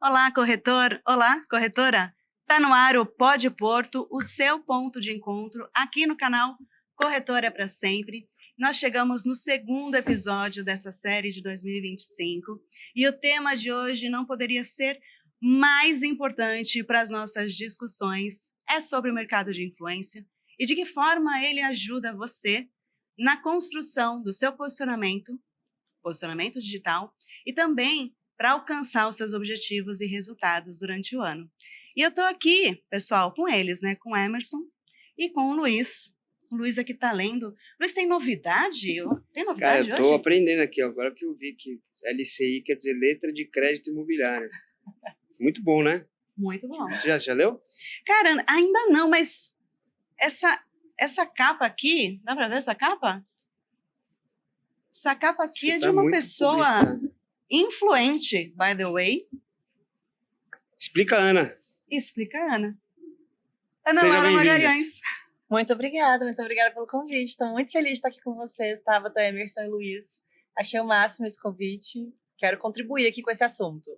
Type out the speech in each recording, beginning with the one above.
Olá, corretor! Olá, corretora! Tá no ar o Pod Porto, o seu ponto de encontro aqui no canal Corretora para Sempre. Nós chegamos no segundo episódio dessa série de 2025 e o tema de hoje não poderia ser mais importante para as nossas discussões. É sobre o mercado de influência e de que forma ele ajuda você na construção do seu posicionamento digital e também para alcançar os seus objetivos e resultados durante o ano. E eu estou aqui, pessoal, com eles, né? Com o Emerson e com o Luiz. O Luiz aqui está lendo. Luiz, tem novidade? Tem novidade Cara, hoje? eu estou aprendendo aqui, agora que eu vi que LCI quer dizer Letra de Crédito Imobiliário. Muito bom, né? Muito bom. Você já leu? Cara, ainda não, mas essa capa aqui, dá para ver essa capa? Essa capa aqui é de uma pessoa influente, by the way. Explica, Ana. Explica, Ana. Ana Seja Laura bem-vinda. Magalhães. Muito obrigada pelo convite. Estou muito feliz de estar aqui com vocês, Tabata, Emerson e Luiz. Achei o máximo esse convite. Quero contribuir aqui com esse assunto.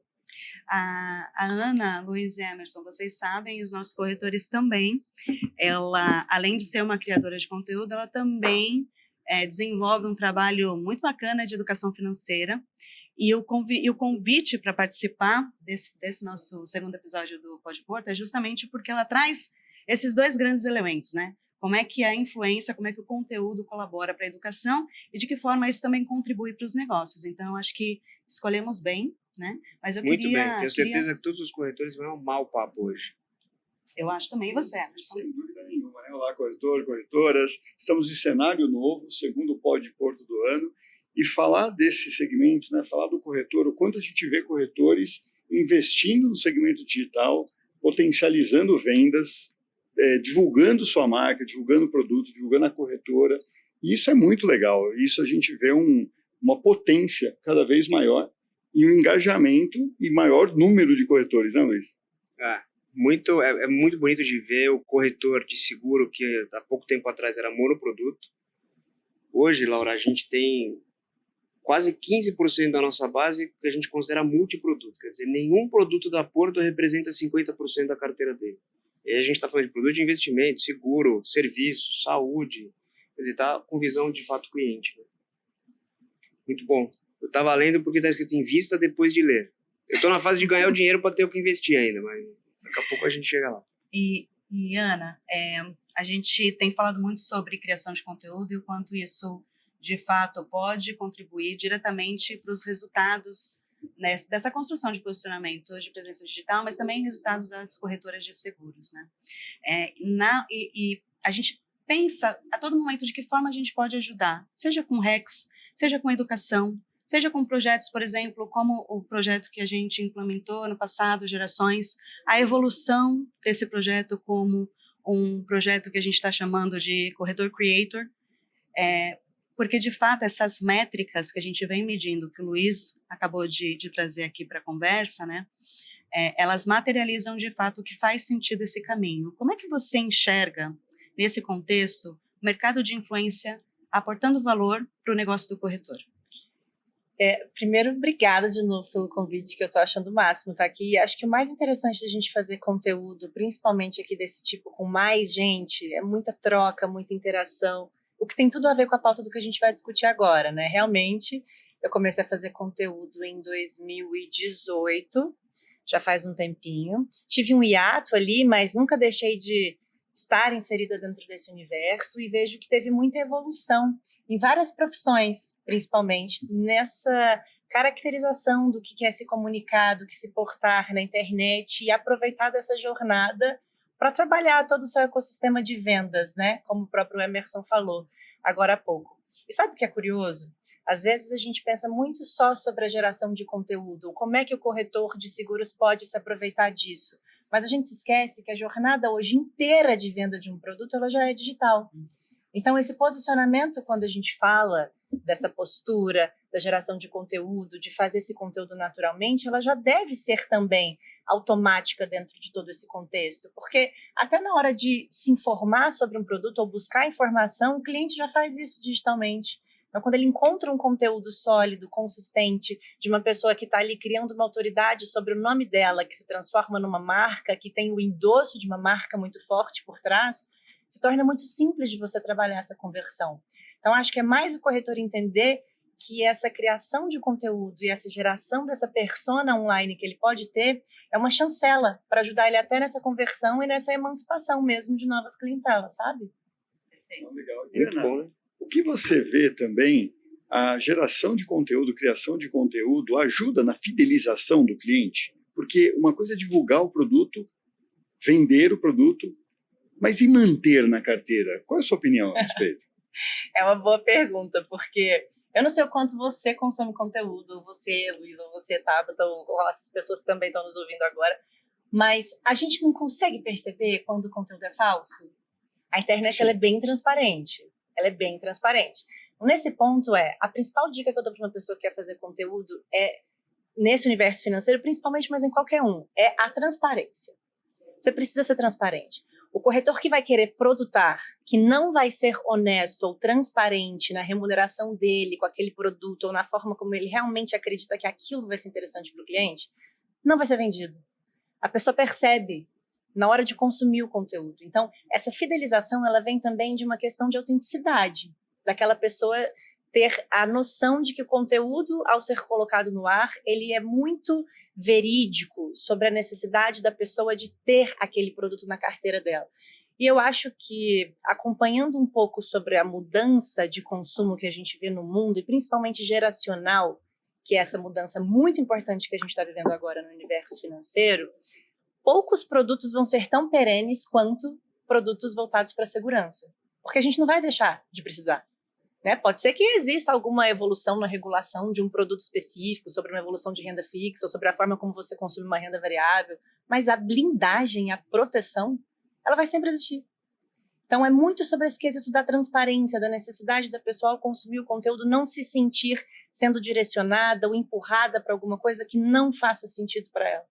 A Ana, Luiz e Emerson, vocês sabem, e os nossos corretores também, ela, além de ser uma criadora de conteúdo, ela também desenvolve um trabalho muito bacana de educação financeira. E o convite para participar desse nosso segundo episódio do Pod Porto é justamente porque ela traz esses dois grandes elementos, né? Como é que a influência, como é que o conteúdo colabora para a educação e de que forma isso também contribui para os negócios. Então, acho que escolhemos bem, né? Mas eu Muito bem, tenho certeza que todos os corretores vão amar o papo hoje. Eu acho também, e você, Emerson? Sem dúvida nenhuma, né? Olá, corretor, corretoras. Estamos em cenário novo, segundo Pod Porto do ano. E falar desse segmento, né? Falar do corretor, o quanto a gente vê corretores investindo no segmento digital, potencializando vendas, divulgando sua marca, divulgando o produto, divulgando a corretora. E isso é muito legal. Isso a gente vê uma potência cada vez maior e um engajamento e maior número de corretores, né, Luiz? É muito bonito de ver o corretor de seguro, que há pouco tempo atrás era monoproduto. Hoje, Laura, a gente tem quase 15% da nossa base que a gente considera multiproduto. Quer dizer, nenhum produto da Porto representa 50% da carteira dele. E aí a gente está falando de produto de investimento, seguro, serviço, saúde. Quer dizer, está com visão de fato cliente. Né? Muito bom. Eu estava lendo porque está escrito invista depois de ler. Eu estou na fase de ganhar o dinheiro para ter o que investir ainda, mas daqui a pouco a gente chega lá. E Ana, a gente tem falado muito sobre criação de conteúdo e o quanto isso de fato pode contribuir diretamente para os resultados dessa construção de posicionamento de presença digital, mas também resultados das corretoras de seguros, né? E a gente pensa a todo momento de que forma a gente pode ajudar, seja com REX, seja com educação, seja com projetos, por exemplo, como o projeto que a gente implementou no passado, Gerações, a evolução desse projeto como um projeto que a gente está chamando de Corretor Creator, porque, de fato, essas métricas que a gente vem medindo, que o Luiz acabou de trazer aqui para a conversa, né, elas materializam, de fato, o que faz sentido esse caminho. Como é que você enxerga, nesse contexto, o mercado de influência aportando valor para o negócio do corretor? Primeiro, obrigada de novo pelo convite, que eu estou achando o máximo estar aqui. E acho que o mais interessante da gente fazer conteúdo, principalmente aqui desse tipo, com mais gente, é muita troca, muita interação, o que tem tudo a ver com a pauta do que a gente vai discutir agora, né? Realmente, eu comecei a fazer conteúdo em 2018, já faz um tempinho. Tive um hiato ali, mas nunca deixei de estar inserida dentro desse universo e vejo que teve muita evolução em várias profissões, principalmente nessa caracterização do que é se comunicar, do que se portar na internet e aproveitar dessa jornada para trabalhar todo o seu ecossistema de vendas, né? Como o próprio Emerson falou agora há pouco. E sabe o que é curioso? Às vezes a gente pensa muito só sobre a geração de conteúdo, como é que o corretor de seguros pode se aproveitar disso. Mas a gente se esquece que a jornada hoje inteira de venda de um produto, ela já é digital. Então, esse posicionamento, quando a gente fala dessa postura, da geração de conteúdo, de fazer esse conteúdo naturalmente, ela já deve ser também automática dentro de todo esse contexto, porque até na hora de se informar sobre um produto ou buscar informação, o cliente já faz isso digitalmente. Então, quando ele encontra um conteúdo sólido, consistente, de uma pessoa que está ali criando uma autoridade sobre o nome dela, que se transforma numa marca, que tem o endosso de uma marca muito forte por trás, se torna muito simples de você trabalhar essa conversão. Então, acho que é mais o corretor entender que essa criação de conteúdo e essa geração dessa persona online que ele pode ter é uma chancela para ajudar ele até nessa conversão e nessa emancipação mesmo de novas clientelas, sabe? Legal. E, Muito Ana, bom, né? o que você vê também, a geração de conteúdo, criação de conteúdo, ajuda na fidelização do cliente? Porque uma coisa é divulgar o produto, vender o produto, mas e manter na carteira? Qual é a sua opinião a respeito? É uma boa pergunta, porque eu não sei o quanto você consome conteúdo, ou você, Luiz, ou você, Tabata, ou essas pessoas que também estão nos ouvindo agora, mas a gente não consegue perceber quando o conteúdo é falso. A internet ela é bem transparente. Ela é bem transparente. Nesse ponto a principal dica que eu dou para uma pessoa que quer fazer conteúdo nesse universo financeiro, principalmente, mas em qualquer um, é a transparência. Você precisa ser transparente. O corretor que vai querer produtar, que não vai ser honesto ou transparente na remuneração dele com aquele produto ou na forma como ele realmente acredita que aquilo vai ser interessante para o cliente, não vai ser vendido. A pessoa percebe na hora de consumir o conteúdo. Então, essa fidelização, ela vem também de uma questão de autenticidade, daquela pessoa ter a noção de que o conteúdo, ao ser colocado no ar, ele é muito verídico sobre a necessidade da pessoa de ter aquele produto na carteira dela. E eu acho que, acompanhando um pouco sobre a mudança de consumo que a gente vê no mundo, e principalmente geracional, que é essa mudança muito importante que a gente está vivendo agora no universo financeiro, poucos produtos vão ser tão perenes quanto produtos voltados para a segurança. Porque a gente não vai deixar de precisar. Né? Pode ser que exista alguma evolução na regulação de um produto específico, sobre uma evolução de renda fixa, ou sobre a forma como você consome uma renda variável, mas a blindagem, a proteção, ela vai sempre existir. Então, é muito sobre esse quesito da transparência, da necessidade da pessoa ao consumir o conteúdo não se sentir sendo direcionada ou empurrada para alguma coisa que não faça sentido para ela.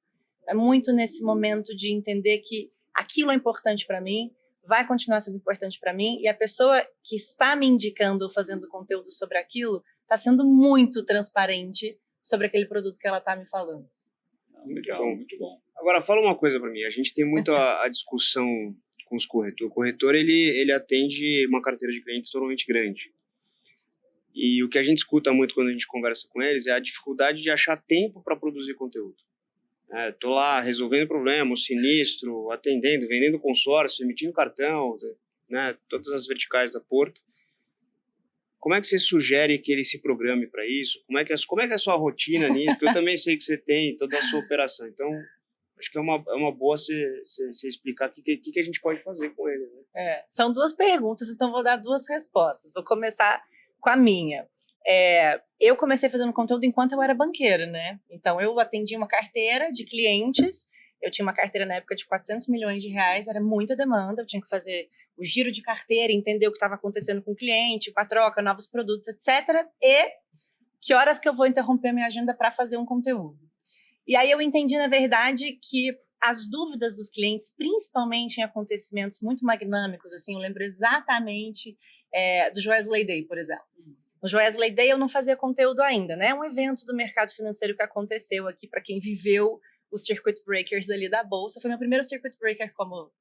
É muito nesse momento de entender que aquilo é importante para mim, vai continuar sendo importante para mim, e a pessoa que está me indicando ou fazendo conteúdo sobre aquilo está sendo muito transparente sobre aquele produto que ela está me falando. Legal, muito bom. Agora, fala uma coisa para mim. A gente tem muito a discussão com os corretores. O corretor, ele atende uma carteira de clientes totalmente grande. E o que a gente escuta muito quando a gente conversa com eles é a dificuldade de achar tempo para produzir conteúdo. Tô lá resolvendo problema, o sinistro, atendendo, vendendo consórcio, emitindo cartão, né, todas as verticais da Porto. Como é que você sugere que ele se programe para isso? Como é que é a sua rotina nisso? Porque eu também sei que você tem toda a sua operação. Então, acho que é uma boa você explicar o que a gente pode fazer com ele. Né? São duas perguntas, então vou dar duas respostas. Vou começar com a minha. Eu comecei fazendo conteúdo enquanto eu era banqueira, né? Então, eu atendia uma carteira de clientes, eu tinha uma carteira na época de 400 milhões de reais, era muita demanda, eu tinha que fazer o giro de carteira, entender o que estava acontecendo com o cliente, com a troca, novos produtos, etc. E que horas que eu vou interromper a minha agenda para fazer um conteúdo. E aí eu entendi, na verdade, que as dúvidas dos clientes, principalmente em acontecimentos muito magnâmicos, assim, eu lembro exatamente do Joesley Day, por exemplo. No Joesley Day eu não fazia conteúdo ainda, né? É um evento do mercado financeiro que aconteceu aqui para quem viveu os circuit breakers ali da Bolsa. Foi meu primeiro circuit breaker como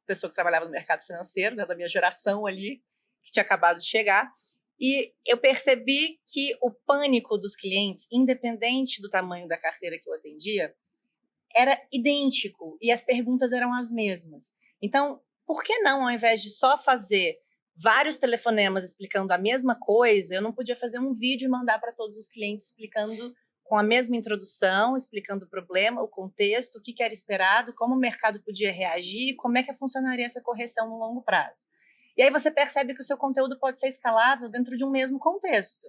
pessoa que trabalhava no mercado financeiro, né, da minha geração ali, que tinha acabado de chegar. E eu percebi que o pânico dos clientes, independente do tamanho da carteira que eu atendia, era idêntico e as perguntas eram as mesmas. Então, por que não, ao invés de só fazer vários telefonemas explicando a mesma coisa, eu não podia fazer um vídeo e mandar para todos os clientes explicando com a mesma introdução, explicando o problema, o contexto, o que era esperado, como o mercado podia reagir, como é que funcionaria essa correção no longo prazo. E aí você percebe que o seu conteúdo pode ser escalável dentro de um mesmo contexto.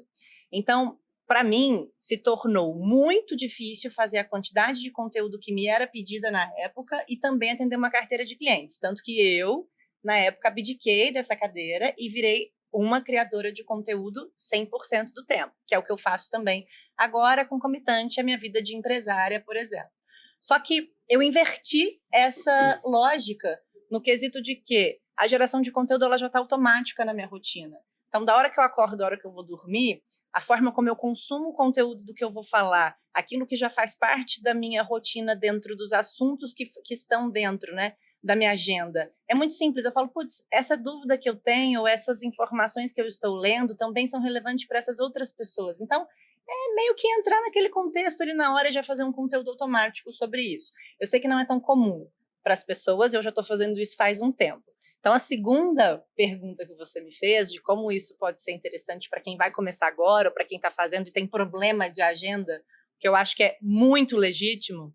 Então, para mim, se tornou muito difícil fazer a quantidade de conteúdo que me era pedida na época e também atender uma carteira de clientes. Tanto que eu, na época, abdiquei dessa cadeira e virei uma criadora de conteúdo 100% do tempo, que é o que eu faço também agora, concomitante à minha vida de empresária, por exemplo. Só que eu inverti essa lógica no quesito de que a geração de conteúdo ela já está automática na minha rotina. Então, da hora que eu acordo, da hora que eu vou dormir, a forma como eu consumo o conteúdo do que eu vou falar, aquilo que já faz parte da minha rotina dentro dos assuntos que estão dentro, né, da minha agenda. É muito simples, eu falo, putz, essa dúvida que eu tenho, essas informações que eu estou lendo também são relevantes para essas outras pessoas. Então, é meio que entrar naquele contexto ali na hora e já fazer um conteúdo automático sobre isso. Eu sei que não é tão comum para as pessoas, eu já estou fazendo isso faz um tempo. Então, a segunda pergunta que você me fez, de como isso pode ser interessante para quem vai começar agora, ou para quem está fazendo e tem problema de agenda, que eu acho que é muito legítimo,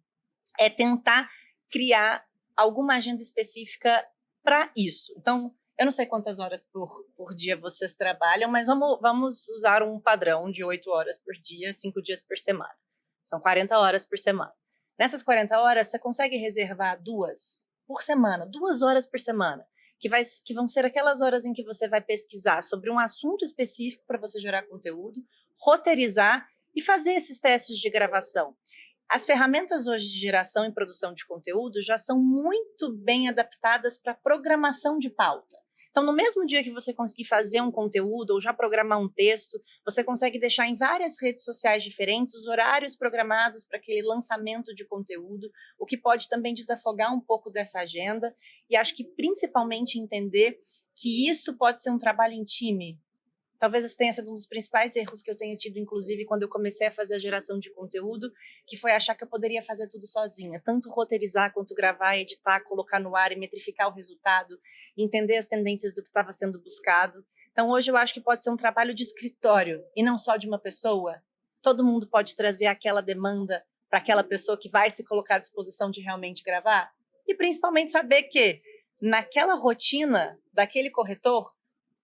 é tentar criar alguma agenda específica para isso. Então, eu não sei quantas horas por dia vocês trabalham, mas vamos usar um padrão de 8 horas por dia, 5 dias por semana. São 40 horas por semana. Nessas 40 horas, você consegue reservar 2 por semana, 2 horas por semana, que vão ser aquelas horas em que você vai pesquisar sobre um assunto específico para você gerar conteúdo, roteirizar e fazer esses testes de gravação. As ferramentas hoje de geração e produção de conteúdo já são muito bem adaptadas para programação de pauta. Então, no mesmo dia que você conseguir fazer um conteúdo ou já programar um texto, você consegue deixar em várias redes sociais diferentes os horários programados para aquele lançamento de conteúdo, o que pode também desafogar um pouco dessa agenda e acho que principalmente entender que isso pode ser um trabalho em time. Talvez esse tenha sido um dos principais erros que eu tenha tido, inclusive, quando eu comecei a fazer a geração de conteúdo, que foi achar que eu poderia fazer tudo sozinha. Tanto roteirizar, quanto gravar, editar, colocar no ar e metrificar o resultado, entender as tendências do que estava sendo buscado. Então, hoje eu acho que pode ser um trabalho de escritório e não só de uma pessoa. Todo mundo pode trazer aquela demanda para aquela pessoa que vai se colocar à disposição de realmente gravar. E, principalmente, saber que naquela rotina daquele corretor,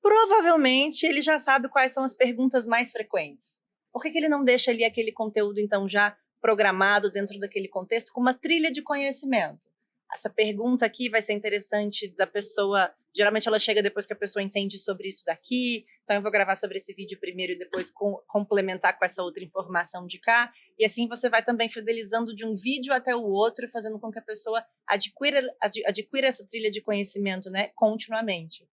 provavelmente ele já sabe quais são as perguntas mais frequentes. Por que ele não deixa ali aquele conteúdo, então, já programado dentro daquele contexto com uma trilha de conhecimento? Essa pergunta aqui vai ser interessante da pessoa, geralmente ela chega depois que a pessoa entende sobre isso daqui, então eu vou gravar sobre esse vídeo primeiro e depois complementar com essa outra informação de cá, e assim você vai também fidelizando de um vídeo até o outro, fazendo com que a pessoa adquira essa trilha de conhecimento, né, continuamente.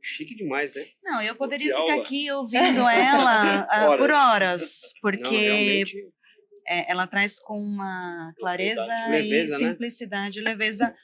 Chique demais, né? Não, eu poderia Que ficar aula. aqui ouvindo ela por horas, Não, porque realmente. ela traz com uma clareza Leveza, e né? simplicidade, leveza,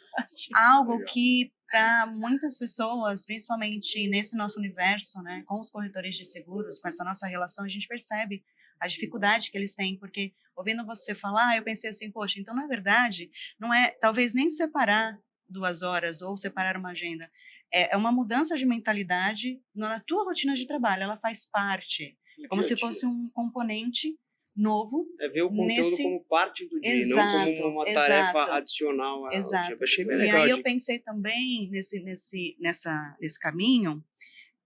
algo que para muitas pessoas, principalmente nesse nosso universo, né, com os corretores de seguros, com essa nossa relação, a gente percebe a dificuldade que eles têm, porque ouvindo você falar, eu pensei assim, poxa, então na verdade, não é talvez nem separar 2 horas ou separar uma agenda, é uma mudança de mentalidade na tua rotina de trabalho, ela faz parte, é como se fosse um componente novo. É ver o conteúdo como parte do dia, Exato, não como uma tarefa adicional à exato. rotina. Achei bem E legal. aí eu pensei também nesse caminho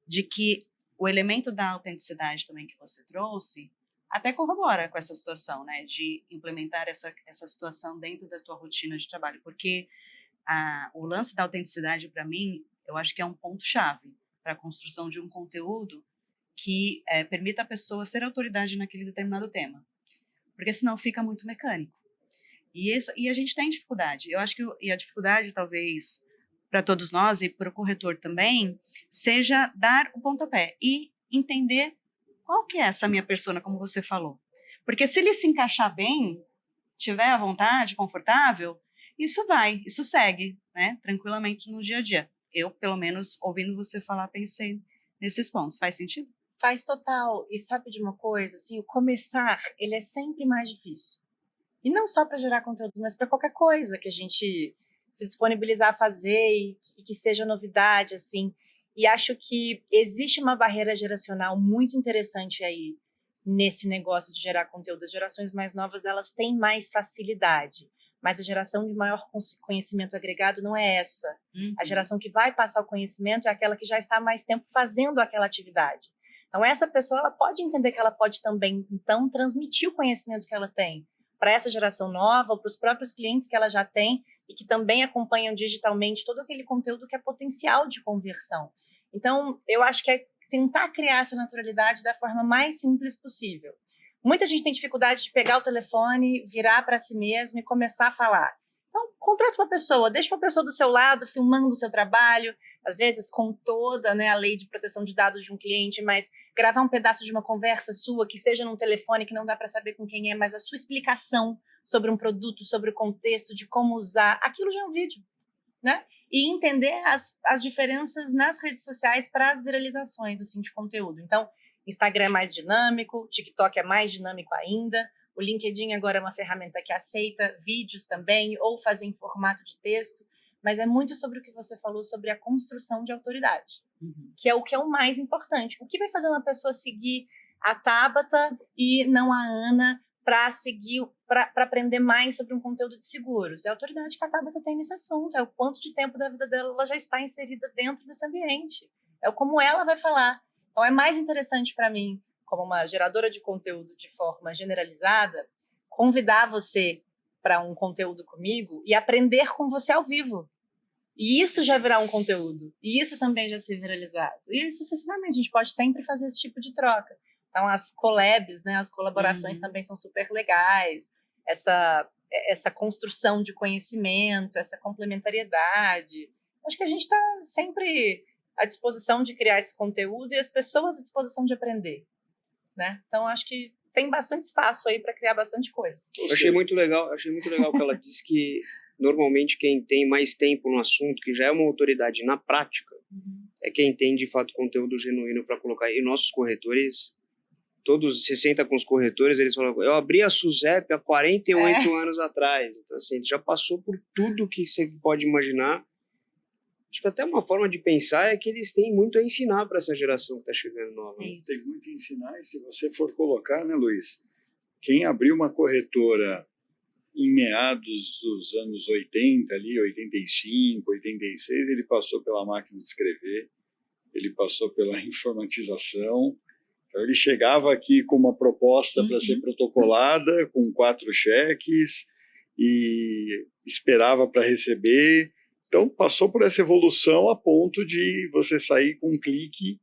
de que o elemento da autenticidade também que você trouxe até corrobora com essa situação, né, de implementar essa situação dentro da tua rotina de trabalho, porque o lance da autenticidade, para mim, eu acho que é um ponto-chave para a construção de um conteúdo que permita a pessoa ser autoridade naquele determinado tema, porque senão fica muito mecânico. E a gente tem dificuldade. Eu acho que a dificuldade, talvez, para todos nós e para o corretor também, seja dar o pontapé e entender qual que é essa minha persona, como você falou. Porque se ele se encaixar bem, tiver à vontade, confortável, isso segue, né, tranquilamente no dia a dia. Eu, pelo menos, ouvindo você falar, pensei nesses pontos. Faz sentido? Faz total. E sabe de uma coisa? Assim, o começar, ele é sempre mais difícil. E não só para gerar conteúdo, mas para qualquer coisa que a gente se disponibilizar a fazer e que seja novidade, assim. E acho que existe uma barreira geracional muito interessante aí nesse negócio de gerar conteúdo. As gerações mais novas, elas têm mais facilidade. Mas a geração de maior conhecimento agregado não é essa. A geração que vai passar o conhecimento é aquela que já está há mais tempo fazendo aquela atividade. Então, essa pessoa ela pode entender que ela pode também, então, transmitir o conhecimento que ela tem para essa geração nova, ou para os próprios clientes que ela já tem e que também acompanham digitalmente todo aquele conteúdo que é potencial de conversão. Então, eu acho que é tentar criar essa naturalidade da forma mais simples possível. Muita gente tem dificuldade de pegar o telefone, virar para si mesmo e começar a falar. Então, contrata uma pessoa, deixa uma pessoa do seu lado, filmando o seu trabalho, às vezes com toda, né, a lei de proteção de dados de um cliente, mas gravar um pedaço de uma conversa sua, que seja num telefone, que não dá para saber com quem é, mas a sua explicação sobre um produto, sobre o contexto, de como usar, aquilo já é um vídeo, né? E entender as diferenças nas redes sociais para as viralizações assim, de conteúdo. Então, Instagram é mais dinâmico, TikTok é mais dinâmico ainda, o LinkedIn agora é uma ferramenta que aceita vídeos também, ou fazer em formato de texto, mas é muito sobre o que você falou sobre a construção de autoridade, que é o mais importante. O que vai fazer uma pessoa seguir a Tabata e não a Ana para seguir, para aprender mais sobre um conteúdo de seguros? É a autoridade que a Tabata tem nesse assunto, é o quanto de tempo da vida dela ela já está inserida dentro desse ambiente, é como ela vai falar. Então é mais interessante para mim, como uma geradora de conteúdo de forma generalizada, convidar você para um conteúdo comigo e aprender com você ao vivo. E isso já virar um conteúdo. E isso também já ser viralizado. E sucessivamente, a gente pode sempre fazer esse tipo de troca. Então, as collabs, né, as colaborações também são super legais. Essa construção de conhecimento, essa complementariedade. Acho que a gente está sempre à disposição de criar esse conteúdo e as pessoas à disposição de aprender, né? Então, acho que tem bastante espaço aí para criar bastante coisa. Eu achei muito legal que ela disse que normalmente quem tem mais tempo no assunto, que já é uma autoridade na prática, é quem tem de fato conteúdo genuíno para colocar. E nossos corretores, todos, você senta com os corretores, eles falam, eu abri a SUSEP há 48 anos atrás. Então, assim, ele já passou por tudo que você pode imaginar. Acho que até uma forma de pensar é que eles têm muito a ensinar para essa geração que está chegando nova. Tem muito a ensinar, e se você for colocar, né, Luiz, quem abriu uma corretora em meados dos anos 80, ali, 85, 86, ele passou pela máquina de escrever, ele passou pela informatização. Então, ele chegava aqui com uma proposta para ser protocolada, com 4 cheques, e esperava para receber. Então, passou por essa evolução a ponto de você sair com um clique,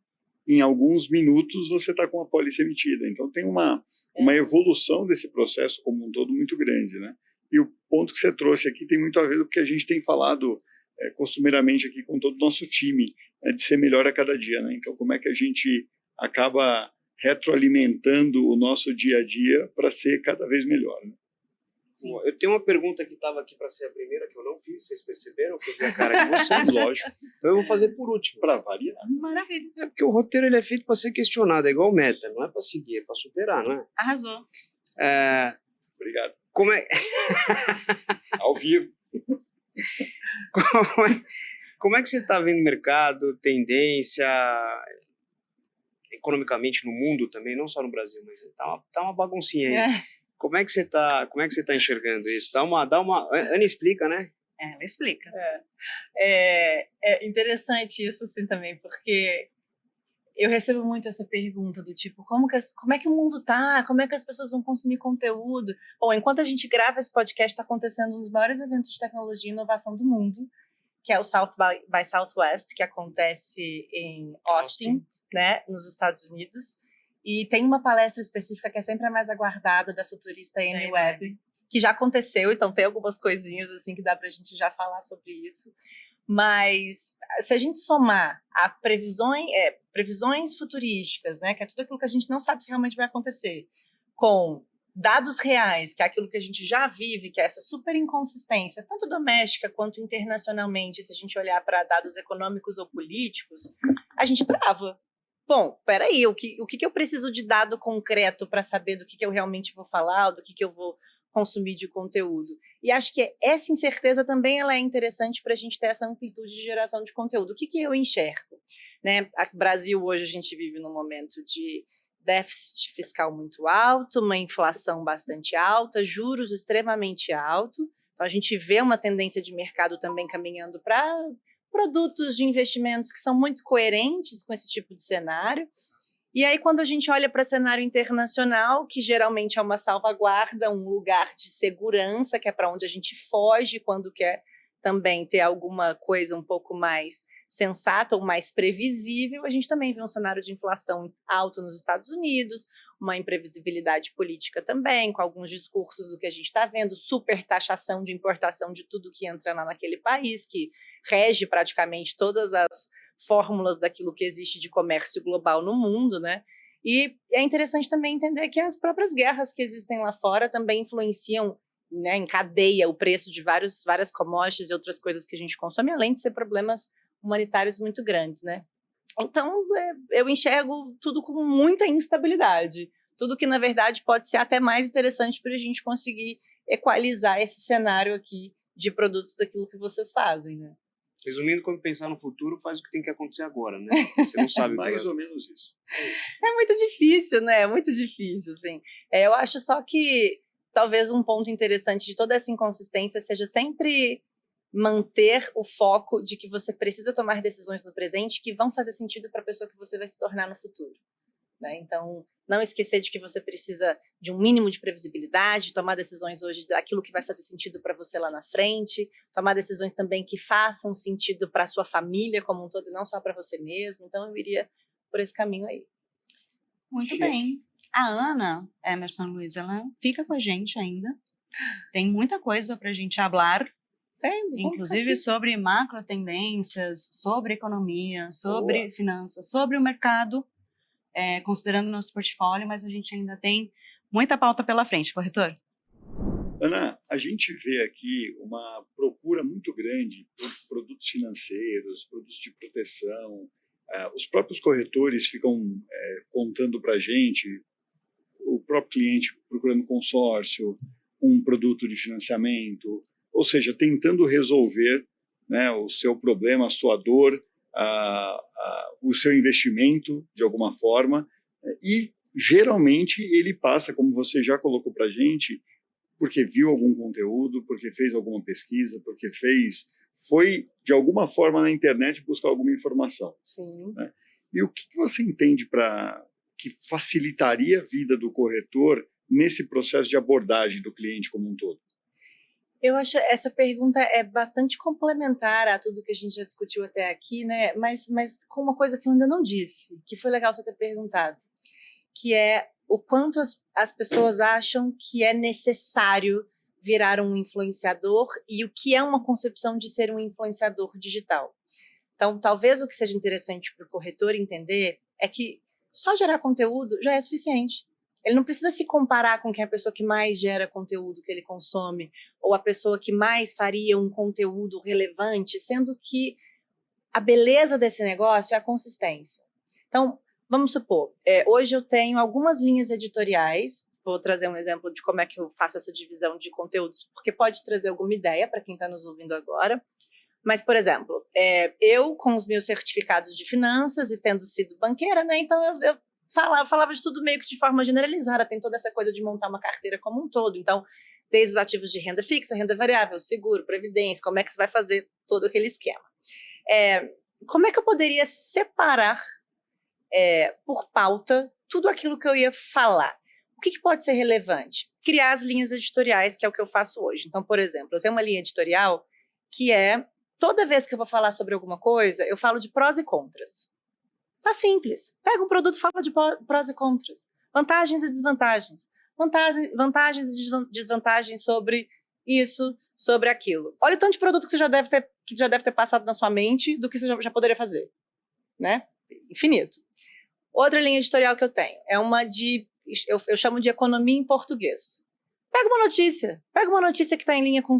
em alguns minutos você está com a pólice emitida. Então, tem uma evolução desse processo como um todo muito grande, né? E o ponto que você trouxe aqui tem muito a ver com o que a gente tem falado costumeiramente aqui com todo o nosso time, né, de ser melhor a cada dia, né? Então, como é que a gente acaba retroalimentando o nosso dia a dia para ser cada vez melhor, né? Sim. Eu tenho uma pergunta que estava aqui para ser a primeira, que eu não fiz, vocês perceberam? Que eu vi a cara de vocês, lógico. Então eu vou fazer por último. Para variar. Maravilha. É porque o roteiro ele é feito para ser questionado, é igual meta, não é para seguir, é para superar, não é? Arrasou. Obrigado. Como é... Ao vivo. Como é que você está vendo o mercado, tendência, economicamente no mundo também, não só no Brasil, mas tá uma baguncinha aí. Como é que você tá enxergando isso? Dá uma... Ana explica, né? Ela explica. É interessante isso, assim, também, porque eu recebo muito essa pergunta do tipo, como é que o mundo tá? Como é que as pessoas vão consumir conteúdo? Bom, enquanto a gente grava esse podcast, está acontecendo um dos maiores eventos de tecnologia e inovação do mundo, que é o South by Southwest, que acontece em Austin, né, nos Estados Unidos. E tem uma palestra específica que é sempre a mais aguardada, da futurista Amy Webb, que já aconteceu, então tem algumas coisinhas assim que dá pra gente já falar sobre isso. Mas se a gente somar a previsões futurísticas, né, que é tudo aquilo que a gente não sabe se realmente vai acontecer, com dados reais, que é aquilo que a gente já vive, que é essa super inconsistência, tanto doméstica quanto internacionalmente, se a gente olhar para dados econômicos ou políticos, a gente trava. Bom, peraí, o que eu preciso de dado concreto para saber do que eu realmente vou falar, ou do que eu vou consumir de conteúdo? E acho que essa incerteza também ela é interessante para a gente ter essa amplitude de geração de conteúdo. O que eu enxergo? Né? No Brasil, hoje, a gente vive num momento de déficit fiscal muito alto, uma inflação bastante alta, juros extremamente altos. Então, a gente vê uma tendência de mercado também caminhando para produtos de investimentos que são muito coerentes com esse tipo de cenário. E aí, quando a gente olha para o cenário internacional, que geralmente é uma salvaguarda, um lugar de segurança, que é para onde a gente foge quando quer também ter alguma coisa um pouco mais sensata ou mais previsível, a gente também vê um cenário de inflação alto nos Estados Unidos, uma imprevisibilidade política também, com alguns discursos do que a gente está vendo, super taxação de importação de tudo que entra lá naquele país, que rege praticamente todas as fórmulas daquilo que existe de comércio global no mundo, né? E é interessante também entender que as próprias guerras que existem lá fora também influenciam, né, em cadeia o preço de várias commodities e outras coisas que a gente consome, além de ser problemas humanitários muito grandes, né? Então, eu enxergo tudo com muita instabilidade. Tudo que, na verdade, pode ser até mais interessante para a gente conseguir equalizar esse cenário aqui de produtos daquilo que vocês fazem, né? Resumindo, quando pensar no futuro, faz o que tem que acontecer agora, né? Porque você não sabe. Mais ou menos isso. É muito difícil, né? É muito difícil, assim. Eu acho só que talvez um ponto interessante de toda essa inconsistência seja sempre manter o foco de que você precisa tomar decisões no presente que vão fazer sentido para a pessoa que você vai se tornar no futuro, né? Então, não esquecer de que você precisa de um mínimo de previsibilidade, tomar decisões hoje daquilo que vai fazer sentido para você lá na frente, tomar decisões também que façam sentido para a sua família como um todo e não só para você mesmo. Então, eu iria por esse caminho aí. Muito bem. A Ana Emerson Luiz, ela fica com a gente ainda. Tem muita coisa para a gente falar. Inclusive sobre macro tendências, sobre economia, sobre finanças, sobre o mercado, considerando nosso portfólio, mas a gente ainda tem muita pauta pela frente, corretor? Ana, a gente vê aqui uma procura muito grande por produtos financeiros, produtos de proteção. Os próprios corretores ficam contando para a gente, o próprio cliente procurando consórcio, um produto de financiamento, ou seja, tentando resolver, né, o seu problema, a sua dor, o seu investimento, de alguma forma, e geralmente ele passa, como você já colocou para a gente, porque viu algum conteúdo, porque fez alguma pesquisa, porque foi de alguma forma na internet buscar alguma informação. Sim. Né? E o que você entende que facilitaria a vida do corretor nesse processo de abordagem do cliente como um todo? Eu acho essa pergunta é bastante complementar a tudo que a gente já discutiu até aqui, né? Mas com uma coisa que eu ainda não disse, que foi legal você ter perguntado, que é o quanto as pessoas acham que é necessário virar um influenciador e o que é uma concepção de ser um influenciador digital. Então, talvez o que seja interessante para o corretor entender é que só gerar conteúdo já é suficiente. Ele não precisa se comparar com quem é a pessoa que mais gera conteúdo que ele consome ou a pessoa que mais faria um conteúdo relevante, sendo que a beleza desse negócio é a consistência. Então, vamos supor, hoje eu tenho algumas linhas editoriais, vou trazer um exemplo de como é que eu faço essa divisão de conteúdos, porque pode trazer alguma ideia para quem está nos ouvindo agora. Mas, por exemplo, eu com os meus certificados de finanças e tendo sido banqueira, né, então eu falava de tudo meio que de forma generalizada, tem toda essa coisa de montar uma carteira como um todo. Então, desde os ativos de renda fixa, renda variável, seguro, previdência, como é que você vai fazer todo aquele esquema. Como é que eu poderia separar por pauta tudo aquilo que eu ia falar? O que pode ser relevante? Criar as linhas editoriais, que é o que eu faço hoje. Então, por exemplo, eu tenho uma linha editorial que toda vez que eu vou falar sobre alguma coisa, eu falo de prós e contras. Tá simples. Pega um produto e fala de prós e contras. Vantagens e desvantagens. Vantagens e desvantagens sobre isso, sobre aquilo. Olha o tanto de produto que você já deve ter passado na sua mente do que você já poderia fazer. Né? Infinito. Outra linha editorial que eu tenho é uma eu chamo de economia em português. Pega uma notícia que está em linha com o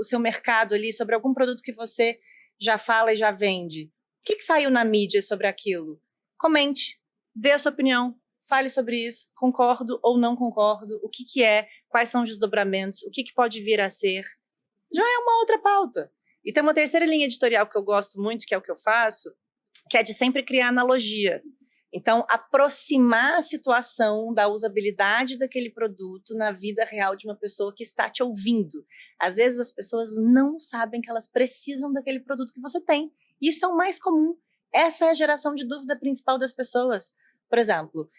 seu mercado ali, sobre algum produto que você já fala e já vende. O que saiu na mídia sobre aquilo? Comente, dê a sua opinião, fale sobre isso, concordo ou não concordo, o que quais são os desdobramentos, o que pode vir a ser. Já é uma outra pauta. E tem uma terceira linha editorial que eu gosto muito, que é o que eu faço, que é de sempre criar analogia. Então, aproximar a situação da usabilidade daquele produto na vida real de uma pessoa que está te ouvindo. Às vezes, as pessoas não sabem que elas precisam daquele produto que você tem. Isso é o mais comum. Essa é a geração de dúvida principal das pessoas. Por exemplo,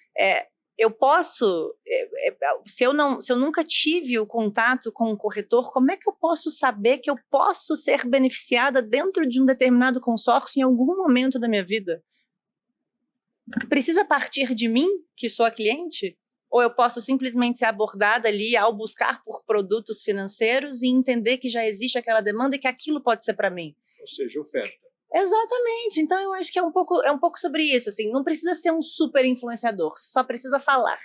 eu posso, se eu nunca tive o contato com um corretor, como é que eu posso saber que eu posso ser beneficiada dentro de um determinado consórcio em algum momento da minha vida? Precisa partir de mim, que sou a cliente? Ou eu posso simplesmente ser abordada ali ao buscar por produtos financeiros e entender que já existe aquela demanda e que aquilo pode ser para mim? Ou seja, oferta. Exatamente. Então, eu acho que é um pouco sobre isso. Assim, não precisa ser um super influenciador, você só precisa falar.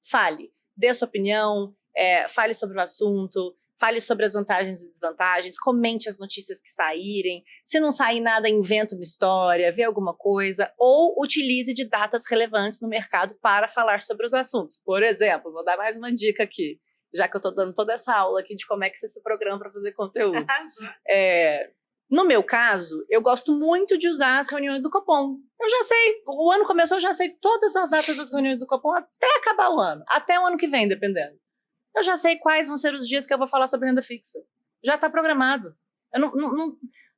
Fale, dê a sua opinião, fale sobre o assunto, fale sobre as vantagens e desvantagens, comente as notícias que saírem. Se não sair nada, inventa uma história, vê alguma coisa, ou utilize de datas relevantes no mercado para falar sobre os assuntos. Por exemplo, vou dar mais uma dica aqui, já que eu estou dando toda essa aula aqui de como é que você se programa para fazer conteúdo. No meu caso, eu gosto muito de usar as reuniões do Copom. Eu já sei, o ano começou, eu já sei todas as datas das reuniões do Copom até acabar o ano, até o ano que vem, dependendo. Eu já sei quais vão ser os dias que eu vou falar sobre renda fixa. Já está programado. Eu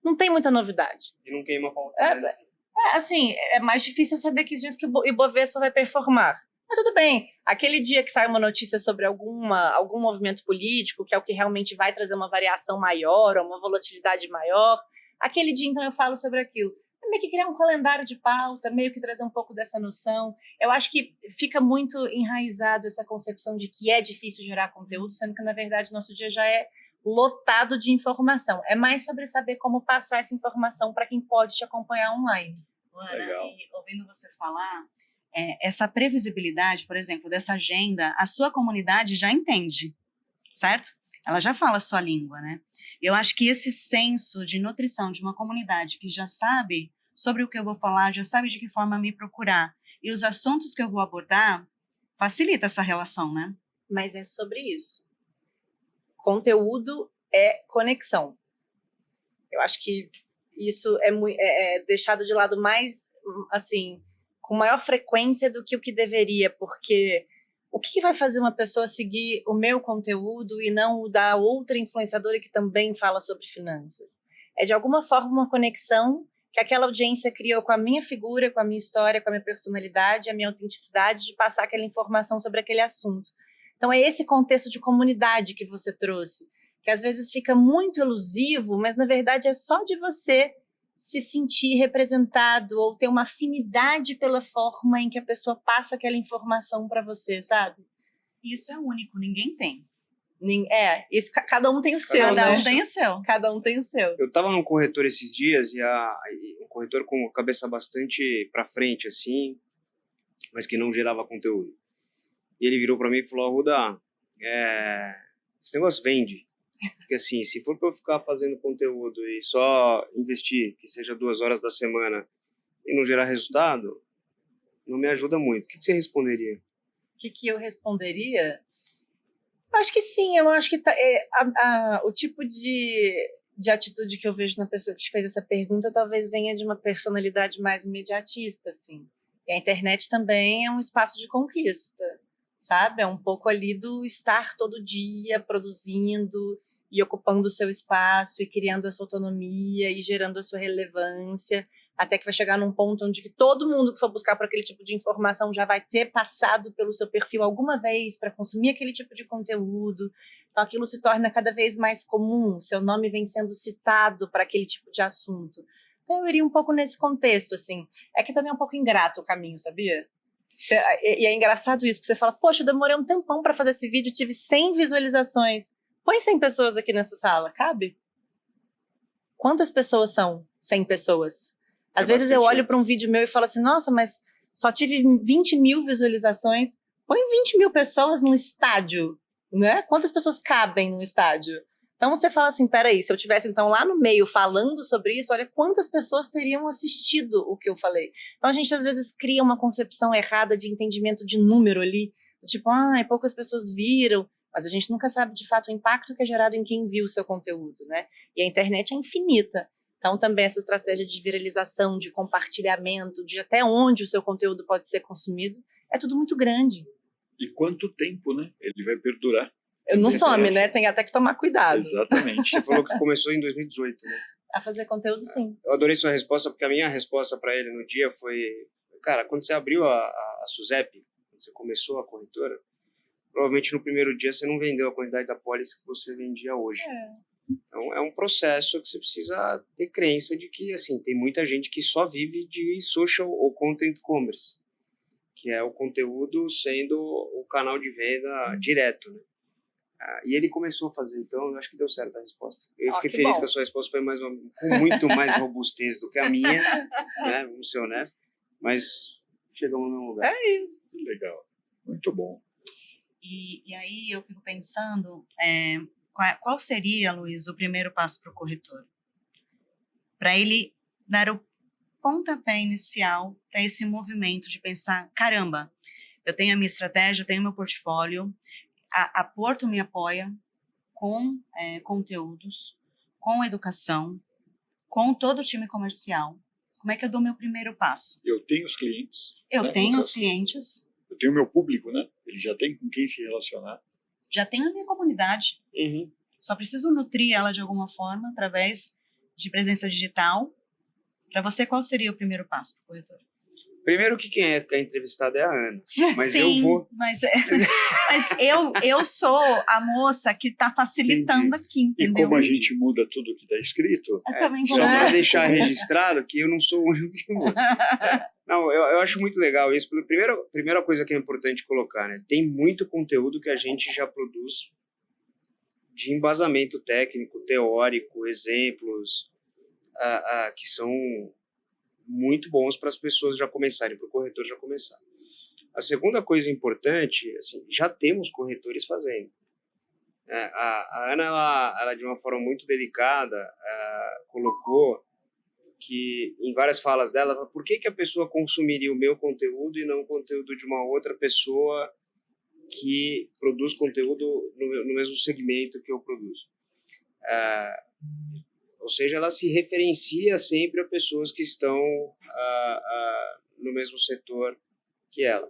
não tem muita novidade. E não queima a pauta. Assim, é mais difícil saber que dias que o Ibovespa vai performar. Mas tudo bem, aquele dia que sai uma notícia sobre algum movimento político, que é o que realmente vai trazer uma variação maior, ou uma volatilidade maior, aquele dia, então, eu falo sobre aquilo. É meio que criar um calendário de pauta, meio que trazer um pouco dessa noção. Eu acho que fica muito enraizado essa concepção de que é difícil gerar conteúdo, sendo que, na verdade, nosso dia já é lotado de informação. É mais sobre saber como passar essa informação para quem pode te acompanhar online. Ana, e ouvindo você falar, essa previsibilidade, por exemplo, dessa agenda, a sua comunidade já entende, certo? Ela já fala a sua língua, né? Eu acho que esse senso de nutrição de uma comunidade que já sabe sobre o que eu vou falar, já sabe de que forma me procurar e os assuntos que eu vou abordar, facilita essa relação, né? Mas é sobre isso. Conteúdo é conexão. Eu acho que isso é deixado de lado mais, assim, com maior frequência do que o que deveria, porque o que vai fazer uma pessoa seguir o meu conteúdo e não o da outra influenciadora que também fala sobre finanças? É, de alguma forma, uma conexão que aquela audiência criou com a minha figura, com a minha história, com a minha personalidade, a minha autenticidade de passar aquela informação sobre aquele assunto. Então, é esse contexto de comunidade que você trouxe, que às vezes fica muito elusivo, mas, na verdade, é só de você se sentir representado ou ter uma afinidade pela forma em que a pessoa passa aquela informação para você, sabe? Isso é único, ninguém tem. Isso, cada um tem o seu, Cada né? um tem o seu. Cada um tem o seu. Eu estava num corretor esses dias e um corretor com a cabeça bastante para frente, assim, mas que não gerava conteúdo. E ele virou para mim e falou: Arruda, esse negócio vende. Porque assim, se for para eu ficar fazendo conteúdo e só investir, que seja 2 horas da semana, e não gerar resultado, não me ajuda muito. O que você responderia? O que eu responderia? Eu acho que sim, eu acho que o tipo de atitude que eu vejo na pessoa que te fez essa pergunta talvez venha de uma personalidade mais imediatista, assim. E a internet também é um espaço de conquista, sabe? É um pouco ali do estar todo dia produzindo e ocupando o seu espaço e criando a sua autonomia e gerando a sua relevância, até que vai chegar num ponto onde todo mundo que for buscar por aquele tipo de informação já vai ter passado pelo seu perfil alguma vez para consumir aquele tipo de conteúdo. Então aquilo se torna cada vez mais comum, seu nome vem sendo citado para aquele tipo de assunto. Então eu iria um pouco nesse contexto, assim. É que também é um pouco ingrato o caminho, sabia? E é engraçado isso, porque você fala, poxa, eu demorei um tempão para fazer esse vídeo, tive 100 visualizações. Põe 100 pessoas aqui nessa sala, cabe? Quantas pessoas são 100 pessoas? Às vezes eu olho para um vídeo meu e falo assim, nossa, mas só tive 20 mil visualizações. Põe 20 mil pessoas num estádio, né? Quantas pessoas cabem num estádio? Então você fala assim, peraí, se eu tivesse então lá no meio falando sobre isso, olha quantas pessoas teriam assistido o que eu falei. Então a gente às vezes cria uma concepção errada de entendimento de número ali, tipo, poucas pessoas viram, mas a gente nunca sabe de fato o impacto que é gerado em quem viu o seu conteúdo, né? E a internet é infinita. Então também essa estratégia de viralização, de compartilhamento, de até onde o seu conteúdo pode ser consumido, é tudo muito grande. E quanto tempo, né? Ele vai perdurar. Não some, né? Tem até que tomar cuidado. Exatamente. Você falou que começou em 2018, né? A fazer conteúdo, sim. Eu adorei sua resposta, porque a minha resposta para ele no dia foi, cara, quando você abriu a SUSEP, quando você começou a corretora, provavelmente no primeiro dia você não vendeu a quantidade da pólice que você vendia hoje. Então, é um processo que você precisa ter crença de que, assim, tem muita gente que só vive de social ou content commerce, que é o conteúdo sendo o canal de venda direto, né? E ele começou a fazer, então eu acho que deu certo a resposta. Eu fiquei feliz que a sua resposta foi com muito mais robustez do que a minha, né? Vamos ser honestos, mas chegamos no mesmo lugar. É isso. Legal, muito bom. E aí eu fico pensando, qual seria, Luiz, o primeiro passo para o corretor? Para ele dar o pontapé inicial para esse movimento de pensar, caramba, eu tenho a minha estratégia, eu tenho o meu portfólio, a Porto me apoia com conteúdos, com educação, com todo o time comercial. Como é que eu dou meu primeiro passo? Eu tenho os clientes. Eu tenho os clientes. Eu tenho o meu público, né? Ele já tem com quem se relacionar. Já tenho a minha comunidade. Só preciso nutrir ela de alguma forma através de presença digital. Para você, qual seria o primeiro passo para o corretor? Primeiro que quem é entrevistado é a Ana. Mas Sim, eu vou... mas eu sou a moça que está facilitando aqui, entendeu? E como a gente muda tudo que está escrito... Eu também vou Só para deixar registrado que eu não sou o único que muda. Não, eu acho muito legal isso. Primeira coisa que é importante colocar, né? Tem muito conteúdo que a gente já produz de embasamento técnico, teórico, exemplos, que são muito bons para as pessoas já começarem, para o corretor já começar. A segunda coisa importante, assim, já temos corretores fazendo. A Ana, ela de uma forma muito delicada, colocou que, em várias falas dela, por que a pessoa consumiria o meu conteúdo e não o conteúdo de uma outra pessoa que produz conteúdo no mesmo segmento que eu produzo. Ou seja, ela se referencia sempre a pessoas que estão no mesmo setor que ela.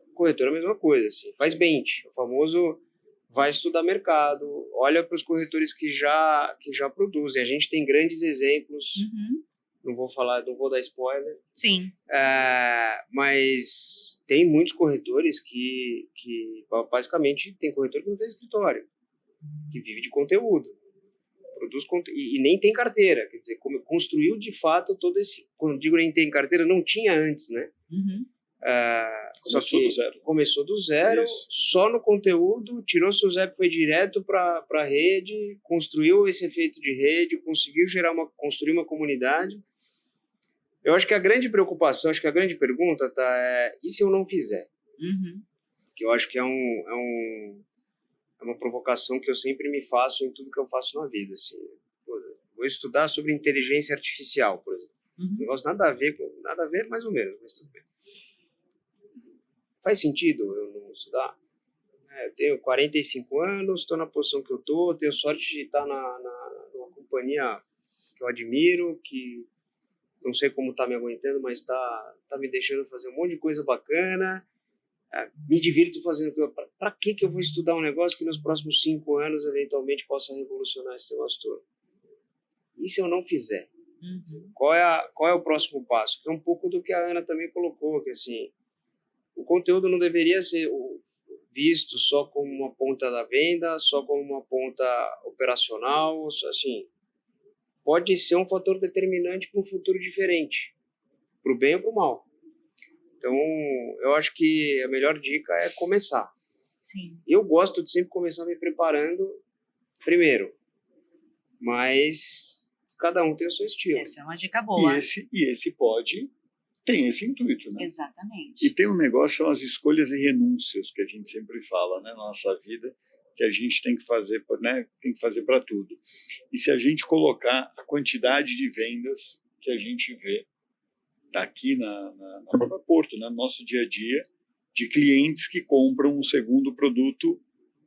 O corretor é a mesma coisa, assim, faz bench, o famoso vai estudar mercado, olha para os corretores que já produzem. A gente tem grandes exemplos, não vou dar spoiler. Sim. Mas tem muitos corretores que basicamente tem corretor que não tem escritório, que vive de conteúdo. Produz e nem tem carteira, quer dizer, construiu de fato todo esse, quando digo nem tem carteira, não tinha antes, né? Começou do zero, só no conteúdo, tirou seu Zep, foi direto para a rede, construiu esse efeito de rede, conseguiu construir uma comunidade. Eu acho que a grande preocupação, acho que a grande pergunta e se eu não fizer? Que eu acho que é uma provocação que eu sempre me faço em tudo que eu faço na vida. Assim. Vou estudar sobre inteligência artificial, por exemplo. Um negócio nada a ver, mais ou menos, mas tudo bem. Faz sentido eu não estudar? Eu tenho 45 anos, estou na posição que eu estou, tenho sorte de estar numa companhia que eu admiro, que não sei como está me aguentando, mas está me deixando fazer um monte de coisa bacana. Me divirto fazendo. Para que eu vou estudar um negócio que nos próximos 5 anos eventualmente possa revolucionar esse negócio todo? E se eu não fizer? Qual é o próximo passo? Que é um pouco do que a Ana também colocou, que assim, o conteúdo não deveria ser visto só como uma ponta da venda, só como uma ponta operacional, assim, pode ser um fator determinante para um futuro diferente, para o bem ou para o mal. Então, eu acho que a melhor dica é começar. Sim. Eu gosto de sempre começar me preparando primeiro, mas cada um tem o seu estilo. Essa é uma dica boa. E esse tem esse intuito, né? Exatamente. E tem um negócio, são as escolhas e renúncias que a gente sempre fala, né, na nossa vida, que a gente tem que fazer, né, tem que fazer para tudo. E se a gente colocar a quantidade de vendas que a gente vê aqui na própria Porto, né, no nosso dia a dia, de clientes que compram um segundo produto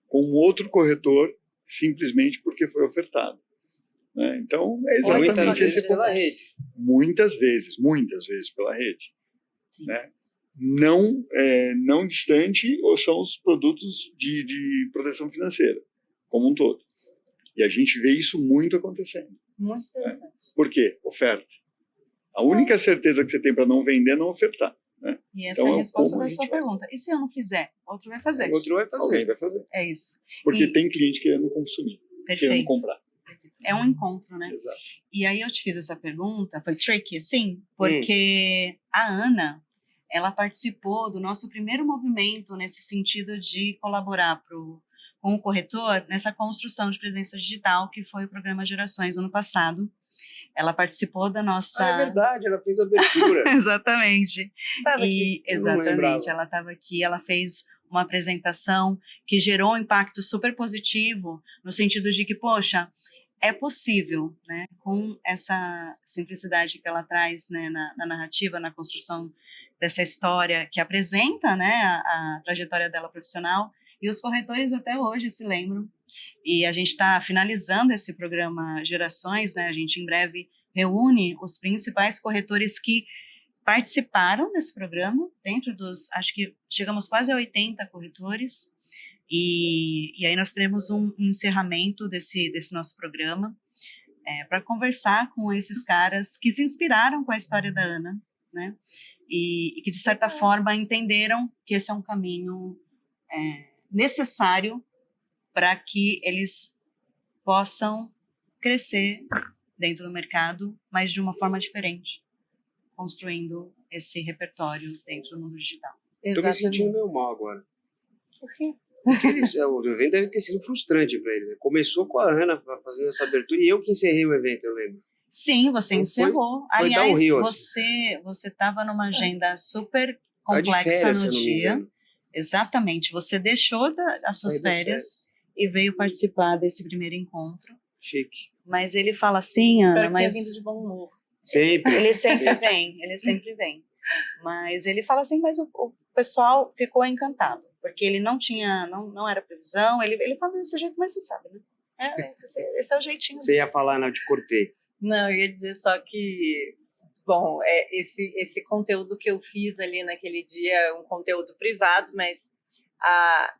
com um outro corretor simplesmente porque foi ofertado. Né? Então, é exatamente esse pela rede. Muitas vezes pela rede. Né? Não distante, ou são os produtos de proteção financeira, como um todo. E a gente vê isso muito acontecendo. Muito interessante. Por quê? Oferta. A única certeza que você tem para não vender é não ofertar. né? E essa Então, é a resposta como a da gente sua vai? pergunta. E se eu não fizer? Outro vai fazer. Outro vai fazer. Alguém vai fazer. É isso. Porque E- tem cliente querendo consumir, querendo Perfeito. comprar. É um encontro, né? Exato. E aí eu te fiz essa pergunta, foi tricky, sim, porque a Ana, ela participou do nosso primeiro movimento nesse sentido de colaborar com o corretor nessa construção de presença digital, que foi o programa Gerações ano passado. Ela participou da nossa... Ah, é verdade, ela fez a abertura. Exatamente. Estava aqui. Eu não lembrava. Exatamente, ela estava aqui, ela fez uma apresentação que gerou um impacto super positivo, no sentido de que, poxa, é possível, né, com essa simplicidade que ela traz, né, na narrativa, na construção dessa história que apresenta, né, a trajetória dela profissional, e os corretores até hoje se lembram. E a gente está finalizando esse programa Gerações, né, a gente em breve reúne os principais corretores que participaram desse programa, dentro dos, acho que chegamos quase a 80 corretores, e aí nós teremos um encerramento desse nosso programa, para conversar com esses caras que se inspiraram com a história da Ana, né? E que, de certa forma, entenderam que esse é um caminho necessário para que eles possam crescer dentro do mercado, mas de uma forma diferente, construindo esse repertório dentro do mundo digital. Tô me sentindo meio mal agora. Por quê? Porque o evento deve ter sido frustrante para eles. Né? Começou com a Ana fazendo essa abertura e eu que encerrei o evento, eu lembro. Sim, você Então encerrou. foi Aliás, downhill, assim. você estava numa agenda super Tava de complexa férias, se no eu não me dia. engano. Exatamente. Você deixou as suas Saí das férias e veio participar desse primeiro encontro. Chique. Mas ele fala assim, Espero Ana, que tenha mas vindo de bom humor. Sempre. ele sempre vem, ele sempre vem. Mas ele fala assim, mas o pessoal ficou encantado, porque ele não era previsão, ele fala desse jeito, mas você sabe, né? Esse é o jeitinho. Você ia falar, não, te cortei. Não, eu ia dizer só que, bom, esse conteúdo que eu fiz ali naquele dia é um conteúdo privado, mas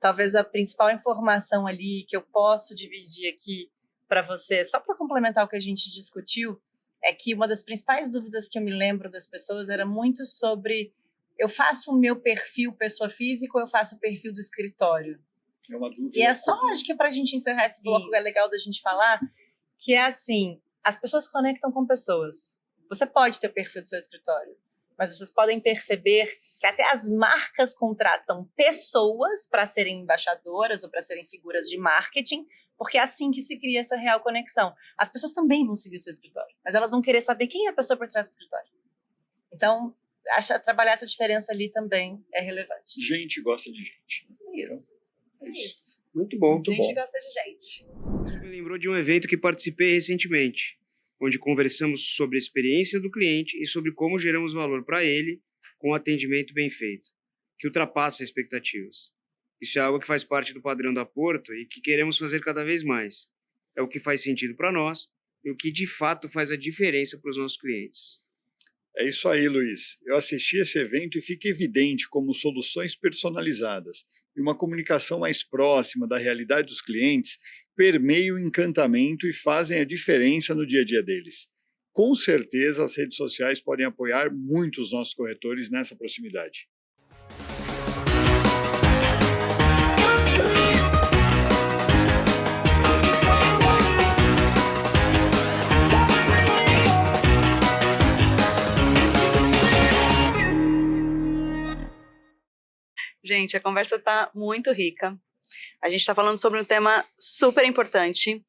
talvez a principal informação ali que eu posso dividir aqui para você, só para complementar o que a gente discutiu, é que uma das principais dúvidas que eu me lembro das pessoas era muito sobre: eu faço o meu perfil pessoa física ou eu faço o perfil do escritório? É uma dúvida. E é só, acho que para a gente encerrar esse bloco, Isso. é legal da gente falar, que é assim, as pessoas conectam com pessoas. Você pode ter o perfil do seu escritório, mas vocês podem perceber que até as marcas contratam pessoas para serem embaixadoras ou para serem figuras de marketing, porque é assim que se cria essa real conexão. As pessoas também vão seguir o seu escritório, mas elas vão querer saber quem é a pessoa por trás do escritório. Então, trabalhar essa diferença ali também é relevante. Gente gosta de gente. Isso. É isso. Muito bom. Muito A gente bom. gosta de gente. Isso me lembrou de um evento que participei recentemente, onde conversamos sobre a experiência do cliente e sobre como geramos valor para ele com um atendimento bem feito, que ultrapassa expectativas. Isso é algo que faz parte do padrão da Porto e que queremos fazer cada vez mais. É o que faz sentido para nós e o que de fato faz a diferença para os nossos clientes. É isso aí, Luiz. Eu assisti esse evento e fica evidente como soluções personalizadas e uma comunicação mais próxima da realidade dos clientes permeiam o encantamento e fazem a diferença no dia a dia deles. Com certeza, as redes sociais podem apoiar muito os nossos corretores nessa proximidade. Gente, a conversa está muito rica. A gente está falando sobre um tema super importante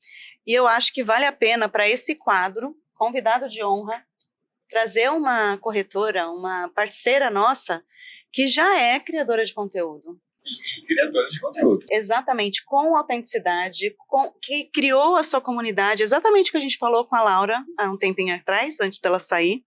e eu acho que vale a pena, para esse quadro, convidado de honra, trazer uma corretora, uma parceira nossa, que já é criadora de conteúdo. Criadores de conteúdo. Exatamente, com autenticidade, que criou a sua comunidade, exatamente o que a gente falou com a Laura há um tempinho atrás, antes dela sair.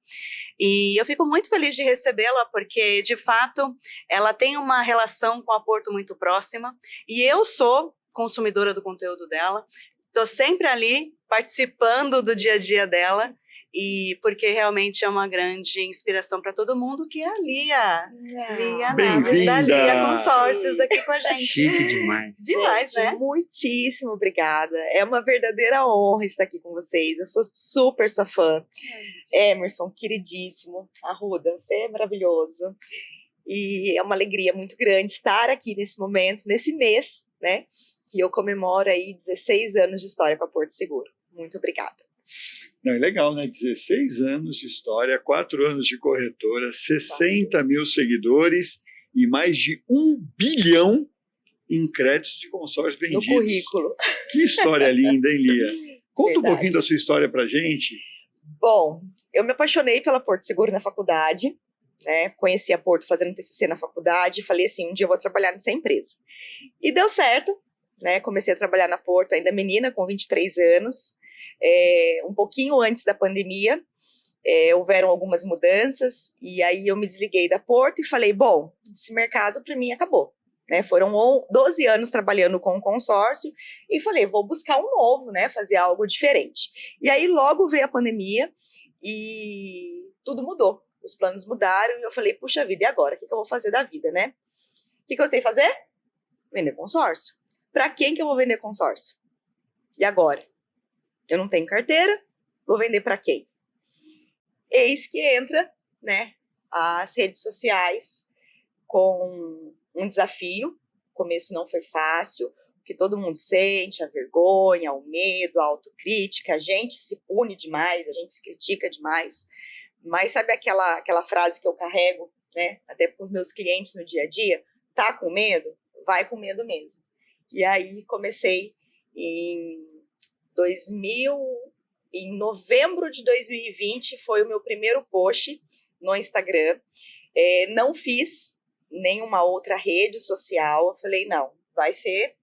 E eu fico muito feliz de recebê-la, porque, de fato, ela tem uma relação com a Porto muito próxima, e eu sou consumidora do conteúdo dela, estou sempre ali, participando do dia a dia dela, e porque realmente é uma grande inspiração para todo mundo, que é a Lia Nave, da Lia Consórcios, aqui com a gente. Chique demais. Demais, Gente, né? muitíssimo obrigada. É uma verdadeira honra estar aqui com vocês. Eu sou super sua fã. Emerson, queridíssimo. Arruda, você é maravilhoso. E é uma alegria muito grande estar aqui nesse momento, nesse mês, né, que eu comemoro aí 16 anos de história com a Porto Seguro. Muito obrigada. Não, é legal, né? 16 anos de história, 4 anos de corretora, 60 mil seguidores e mais de 1 bilhão em créditos de consórcio vendidos. No currículo. Que história linda, hein, Lia? Conta Verdade. um pouquinho da sua história pra gente. Bom, eu me apaixonei pela Porto Seguro na faculdade, né? Conheci a Porto fazendo TCC na faculdade e falei assim, um dia eu vou trabalhar nessa empresa. E deu certo, né? Comecei a trabalhar na Porto ainda menina, com 23 anos, um pouquinho antes da pandemia. Houveram algumas mudanças e aí eu me desliguei da Porto e falei, bom, esse mercado para mim acabou. Né, foram 12 anos trabalhando com o consórcio e falei, vou buscar um novo, né, fazer algo diferente. E aí logo veio a pandemia e tudo mudou, os planos mudaram e eu falei, puxa vida, e agora? O que eu vou fazer da vida, né? O que eu sei fazer? Vender consórcio. Para quem que eu vou vender consórcio? E agora? Eu não tenho carteira, vou vender para quem? Eis que entra, né, as redes sociais com um desafio. O começo não foi fácil, o que todo mundo sente, a vergonha, o medo, a autocrítica, a gente se pune demais, a gente se critica demais, mas sabe aquela frase que eu carrego, né, até para os meus clientes no dia a dia? Tá com medo? Vai com medo mesmo. E aí comecei em novembro de 2020, foi o meu primeiro post no Instagram. Não fiz nenhuma outra rede social. Eu falei, não, vai ser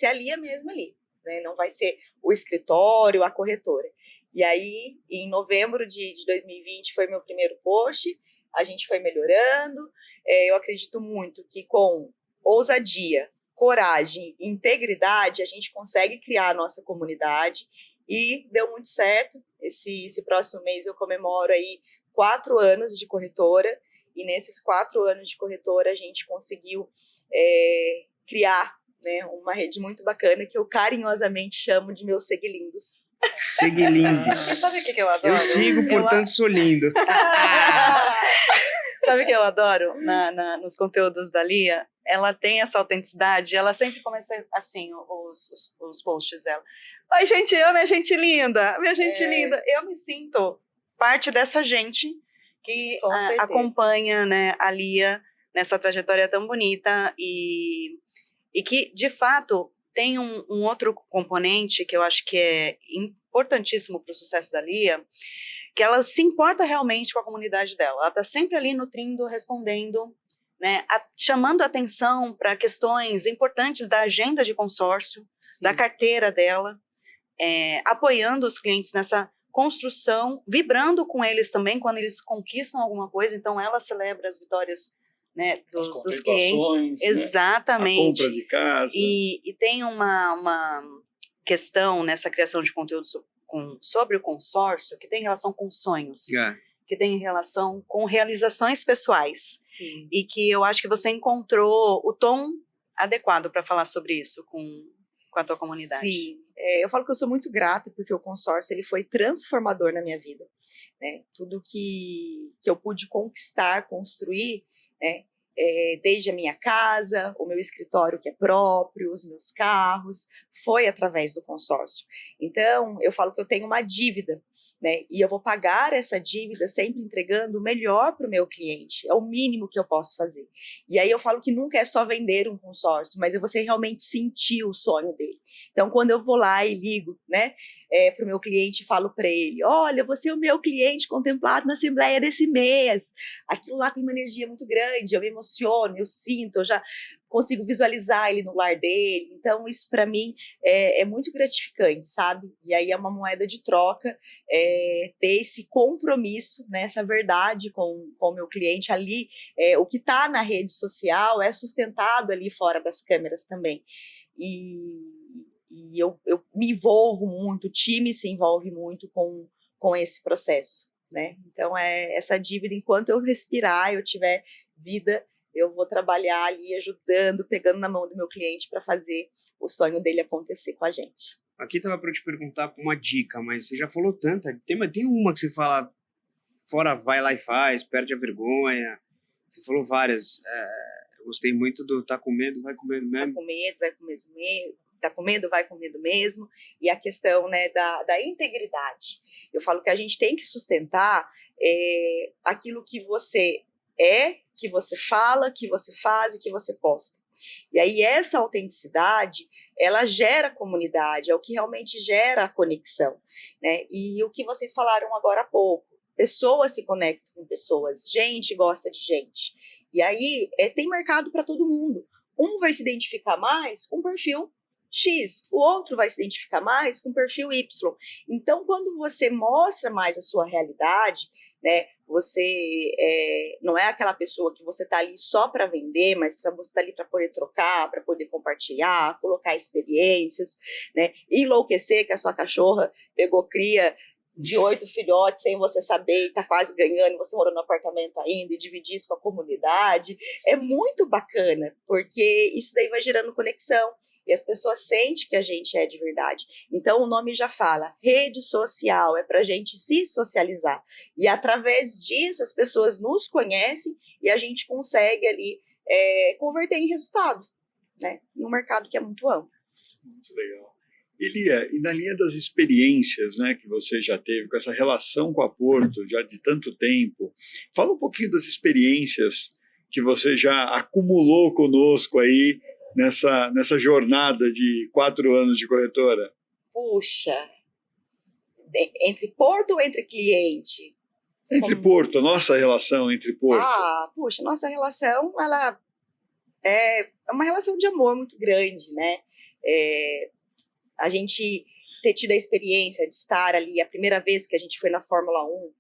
a Lia mesmo ali, né? Não vai ser o escritório, a corretora. E aí, em novembro de 2020, foi meu primeiro post, a gente foi melhorando. Eu acredito muito que com ousadia, coragem e integridade, a gente consegue criar a nossa comunidade e deu muito certo. Esse próximo mês eu comemoro aí 4 anos de corretora. E nesses 4 anos de corretora, a gente conseguiu criar, né, uma rede muito bacana que eu carinhosamente chamo de meus seguilindos. Seguilindos. Sabe o que eu adoro? Eu sigo, portanto sou lindo. Sabe o que eu adoro nos conteúdos da Lia? Ela tem essa autenticidade, ela sempre começa assim, os posts dela. Oi, gente, minha gente linda, minha gente linda. Eu me sinto parte dessa gente que acompanha, né, a Lia nessa trajetória tão bonita e que, de fato, tem um outro componente que eu acho que é importantíssimo para o sucesso da Lia, que ela se importa realmente com a comunidade dela. Ela está sempre ali nutrindo, respondendo, né, chamando atenção para questões importantes da agenda de consórcio, sim, da carteira dela, apoiando os clientes nessa construção, vibrando com eles também quando eles conquistam alguma coisa. Então ela celebra as vitórias, né, dos clientes, né? Exatamente, a compra de casa. E tem uma questão nessa criação de conteúdo sobre o consórcio que tem relação com sonhos, que tem relação com realizações pessoais. Sim. E que eu acho que você encontrou o tom adequado para falar sobre isso com a tua comunidade. Sim. Eu falo que eu sou muito grata porque o consórcio ele foi transformador na minha vida, né? Tudo que eu pude conquistar, construir, né? Desde a minha casa, o meu escritório que é próprio, os meus carros, foi através do consórcio. Então, eu falo que eu tenho uma dívida, né? E eu vou pagar essa dívida sempre entregando o melhor para o meu cliente. É o mínimo que eu posso fazer. E aí eu falo que nunca é só vender um consórcio, mas é você realmente sentir o sonho dele. Então, quando eu vou lá e ligo, né, para o meu cliente e falo para ele, olha, você é o meu cliente contemplado na Assembleia desse mês. Aquilo lá tem uma energia muito grande, eu me emociono, eu sinto, eu já consigo visualizar ele no lar dele. Então, isso para mim é muito gratificante, sabe? E aí é uma moeda de troca, ter esse compromisso, né, essa verdade com o meu cliente ali. O que está na rede social é sustentado ali fora das câmeras também. E eu me envolvo muito, o time se envolve muito com esse processo, né? Então, essa dívida, enquanto eu respirar, eu tiver vida, eu vou trabalhar ali ajudando, pegando na mão do meu cliente para fazer o sonho dele acontecer com a gente. Aqui estava para eu te perguntar uma dica, mas você já falou tanta. Tem uma que você fala, fora vai lá e faz, perde a vergonha. Você falou várias. Eu gostei muito do tá com medo, vai com medo Tá mesmo. com medo, vai com medo mesmo. Tá com medo, vai com medo mesmo. E a questão, né, da integridade. Eu falo que a gente tem que sustentar aquilo que você que você fala, que você faz e que você posta. E aí essa autenticidade, ela gera comunidade, é o que realmente gera a conexão, né? E o que vocês falaram agora há pouco, pessoas se conectam com pessoas, gente gosta de gente. E aí tem mercado para todo mundo. Um vai se identificar mais com o perfil X, o outro vai se identificar mais com o perfil Y. Então, quando você mostra mais a sua realidade, né, você não é aquela pessoa que você está ali só para vender, mas você está ali para poder trocar, para poder compartilhar, colocar experiências, né, enlouquecer que a sua cachorra pegou cria de 8 filhotes sem você saber e tá quase ganhando, e você mora no apartamento ainda e dividir isso com a comunidade, é muito bacana, porque isso daí vai gerando conexão e as pessoas sentem que a gente é de verdade. Então o nome já fala, rede social, é pra gente se socializar. E através disso as pessoas nos conhecem e a gente consegue ali converter em resultado, né? No mercado que é muito amplo. Muito legal. Elia, e na linha das experiências, né, que você já teve com essa relação com a Porto, já de tanto tempo, fala um pouquinho das experiências que você já acumulou conosco aí nessa jornada de 4 anos de corretora. Puxa, entre Porto ou entre cliente? Entre Porto, a nossa relação entre Porto. Puxa, nossa relação, ela é uma relação de amor muito grande, né? A gente ter tido a experiência de estar ali, a primeira vez que a gente foi na Fórmula 1,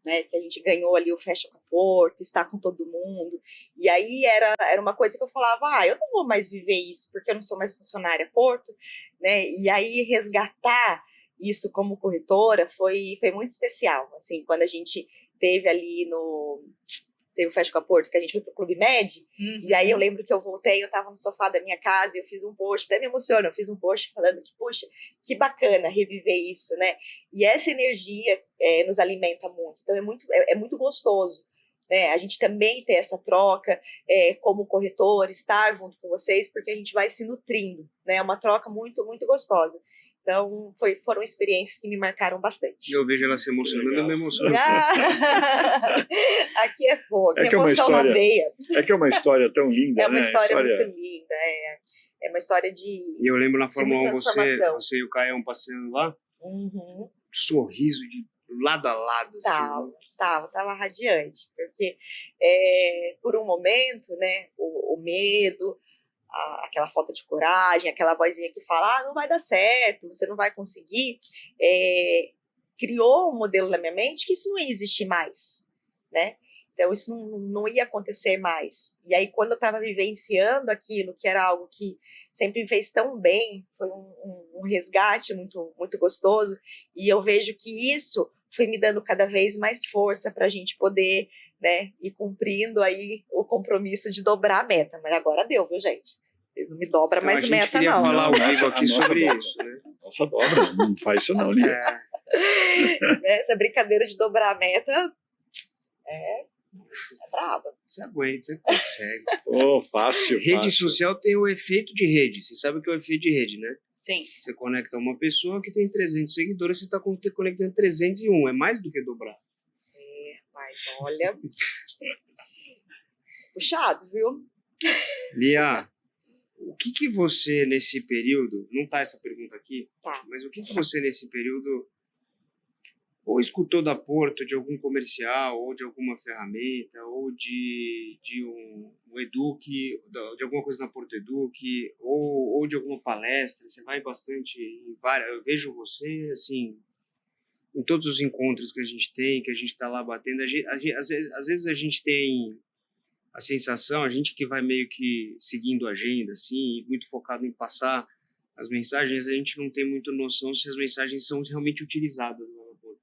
né, que a gente ganhou ali o Fecha com a Porto, estar com todo mundo, e aí era uma coisa que eu falava, eu não vou mais viver isso, porque eu não sou mais funcionária Porto, né, e aí resgatar isso como corretora foi muito especial, assim, quando a gente teve ali teve o Fecha com a Porto, que a gente foi pro Clube Med, e aí eu lembro que eu voltei, eu tava no sofá da minha casa e eu fiz um post, até me emociona, eu fiz um post falando que, poxa, que bacana reviver isso, né? E essa energia nos alimenta muito, então é muito gostoso, né? A gente também ter essa troca como corretor, estar junto com vocês, porque a gente vai se nutrindo, né? É uma troca muito, muito gostosa. Então, foram experiências que me marcaram bastante. Eu vejo ela se emocionando, eu me emociono. Aqui é fogo, aqui é emoção história, na veia. É que é uma história tão linda, É uma né? história muito linda, é uma história de E eu lembro na Fórmula 1, você e o Caio passeando lá, sorriso de lado a lado. Tava radiante, porque por um momento, né, o medo, aquela falta de coragem, aquela vozinha que fala, não vai dar certo, você não vai conseguir, criou um modelo na minha mente que isso não ia existir mais, né? Então isso não ia acontecer mais. E aí quando eu estava vivenciando aquilo, que era algo que sempre me fez tão bem, foi um resgate muito, muito gostoso, e eu vejo que isso foi me dando cada vez mais força para a gente poder, né, ir cumprindo aí o compromisso de dobrar a meta. Mas agora deu, viu, gente? Vocês não me dobram mais meta, não. A gente queria falar ao vivo aqui sobre isso, né? Nossa, dobra, não faz isso não, Lia. Essa brincadeira de dobrar a meta é braba. Você aguenta, você consegue. Fácil. Rede social tem o efeito de rede. Você sabe o que é o efeito de rede, né? Sim. Você conecta uma pessoa que tem 300 seguidores, você está conectando 301. É mais do que dobrar. Mas olha... puxado, viu? Lia, o que você nesse período... Não tá essa pergunta aqui, mas o que você nesse período ou escutou da Porto, de algum comercial, ou de alguma ferramenta, ou de um Eduque, de alguma coisa na Porto Eduque, ou de alguma palestra? Você vai bastante em várias... Eu vejo você, assim, em todos os encontros que a gente tem, que a gente está lá batendo. Às vezes a gente tem a sensação, a gente que vai meio que seguindo a agenda, assim, muito focado em passar as mensagens, a gente não tem muita noção se as mensagens são realmente utilizadas lá na Porto.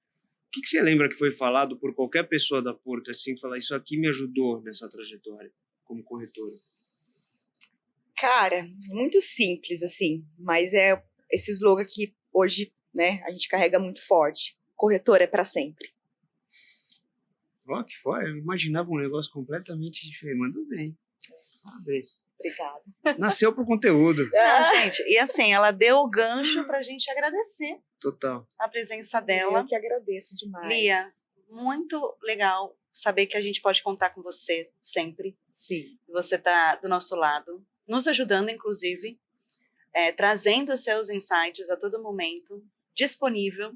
O que você lembra que foi falado por qualquer pessoa da Porto, assim, falar, isso aqui me ajudou nessa trajetória como corretora? Cara, muito simples, assim, mas é esse slogan que hoje, né, a gente carrega muito forte. Corretor é para sempre. Ó, que foi, eu imaginava um negócio completamente diferente. Mandou bem. Parabéns. Obrigada. Nasceu pro conteúdo. Não, gente, e assim, ela deu o gancho pra gente agradecer Total. a presença dela. Eu que agradeço demais. Lia, muito legal saber que a gente pode contar com você sempre. Sim. Você está do nosso lado, nos ajudando, inclusive, trazendo os seus insights a todo momento, disponível,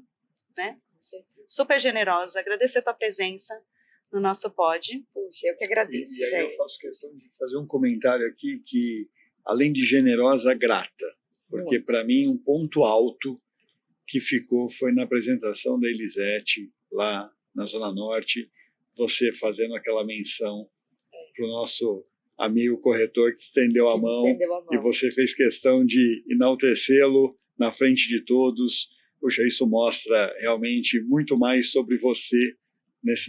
né? Super generosa. Agradecer a tua presença no nosso pod. Puxa, eu que agradeço, E aí eu gente. faço questão de fazer um comentário aqui que, além de generosa, grata. Porque, Muito. para mim, um ponto alto que ficou foi na apresentação da Elisete, lá na Zona Norte, você fazendo aquela menção para o nosso amigo corretor que estendeu a mão, Estendeu a mão. e você fez questão de enaltecê-lo na frente de todos. Puxa, isso mostra realmente muito mais sobre você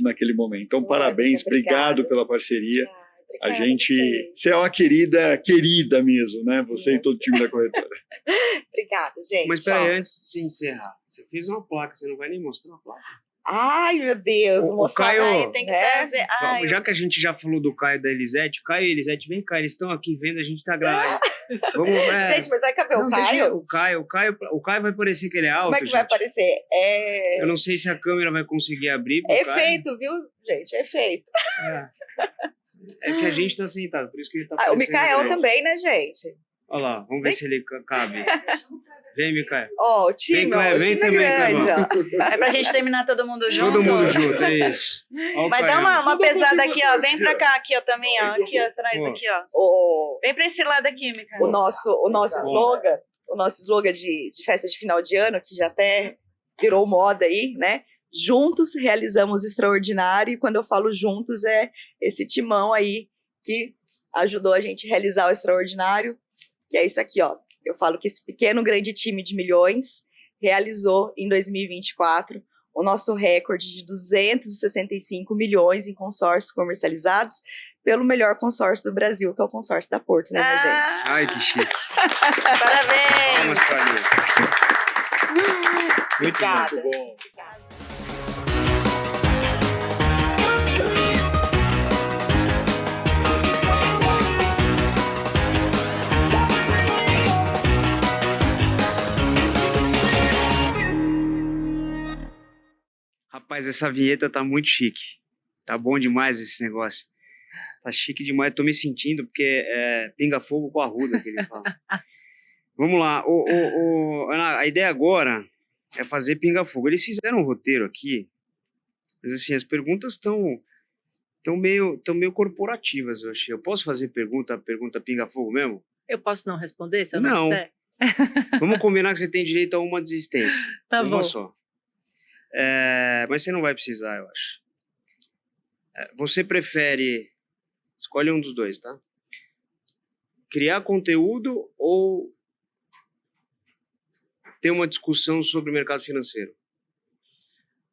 naquele momento. Então, Nossa, parabéns, obrigado obrigada. pela parceria. Ah, A obrigada gente, vocês. você é uma querida mesmo, né? Você e todo o time da corretora. Obrigada, gente. Mas peraí, Ó. antes de se encerrar, você fez uma placa, você não vai nem mostrar a placa? Ai, meu Deus. O Vou mostrar. Caio- Ai, tem que né? trazer. Ai, Já que a gente já falou do Caio e da Elisete, Caio e Elisete, vem cá, eles estão aqui vendo, a gente tá gravando. Vamos, Gente, mas vai caber o não, deixa Caio? o Caio vai parecer que ele é alto, Como é que vai gente. aparecer? Eu não sei se a câmera vai conseguir abrir pro É Caio. efeito, viu, gente? É efeito. É que a gente tá sentado, por isso que ele tá Ah, o aparecendo Micael grande. também, né, gente? Olha lá, vamos ver se ele cabe. Vem, Micael. Ó, o time, Vem, ó, Cleber, o vem time é também, grande, ó. é pra gente terminar todo mundo junto? Todo mundo junto, é isso. Ó o Mas dá Caião. uma pesada aqui, ó. Vem pra cá, aqui, ó, também, ó. Aqui, ó, atrás, Pô. aqui, ó. O, Vem pra esse lado aqui, Micael. o nosso slogan, de festa de final de ano, que já até virou moda aí, né? Juntos realizamos o extraordinário, e quando eu falo juntos é esse timão aí que ajudou a gente a realizar o extraordinário, que é isso aqui, ó. Eu falo que esse pequeno grande time de milhões realizou em 2024 o nosso recorde de 265 milhões em consórcios comercializados pelo melhor consórcio do Brasil, que é o consórcio da Porto, né, minha gente? Ai, que chique. Parabéns! Palmas pra ele. Muito bom. Obrigada. Muito bom. Rapaz, essa vinheta tá muito chique. Tá bom demais esse negócio. Tá chique demais. Tô me sentindo, porque é pinga-fogo com arruda que ele fala. Vamos lá. Ana, a ideia agora é fazer pinga-fogo. Eles fizeram um roteiro aqui, mas assim, as perguntas estão meio corporativas, eu achei. Eu posso fazer pergunta pinga-fogo mesmo? Eu posso não responder se eu Não. não quiser? Vamos combinar que você tem direito a uma desistência. Tá Uma bom. só. Mas você não vai precisar, eu acho. Você prefere... Escolhe um dos dois, tá? Criar conteúdo ou ter uma discussão sobre o mercado financeiro?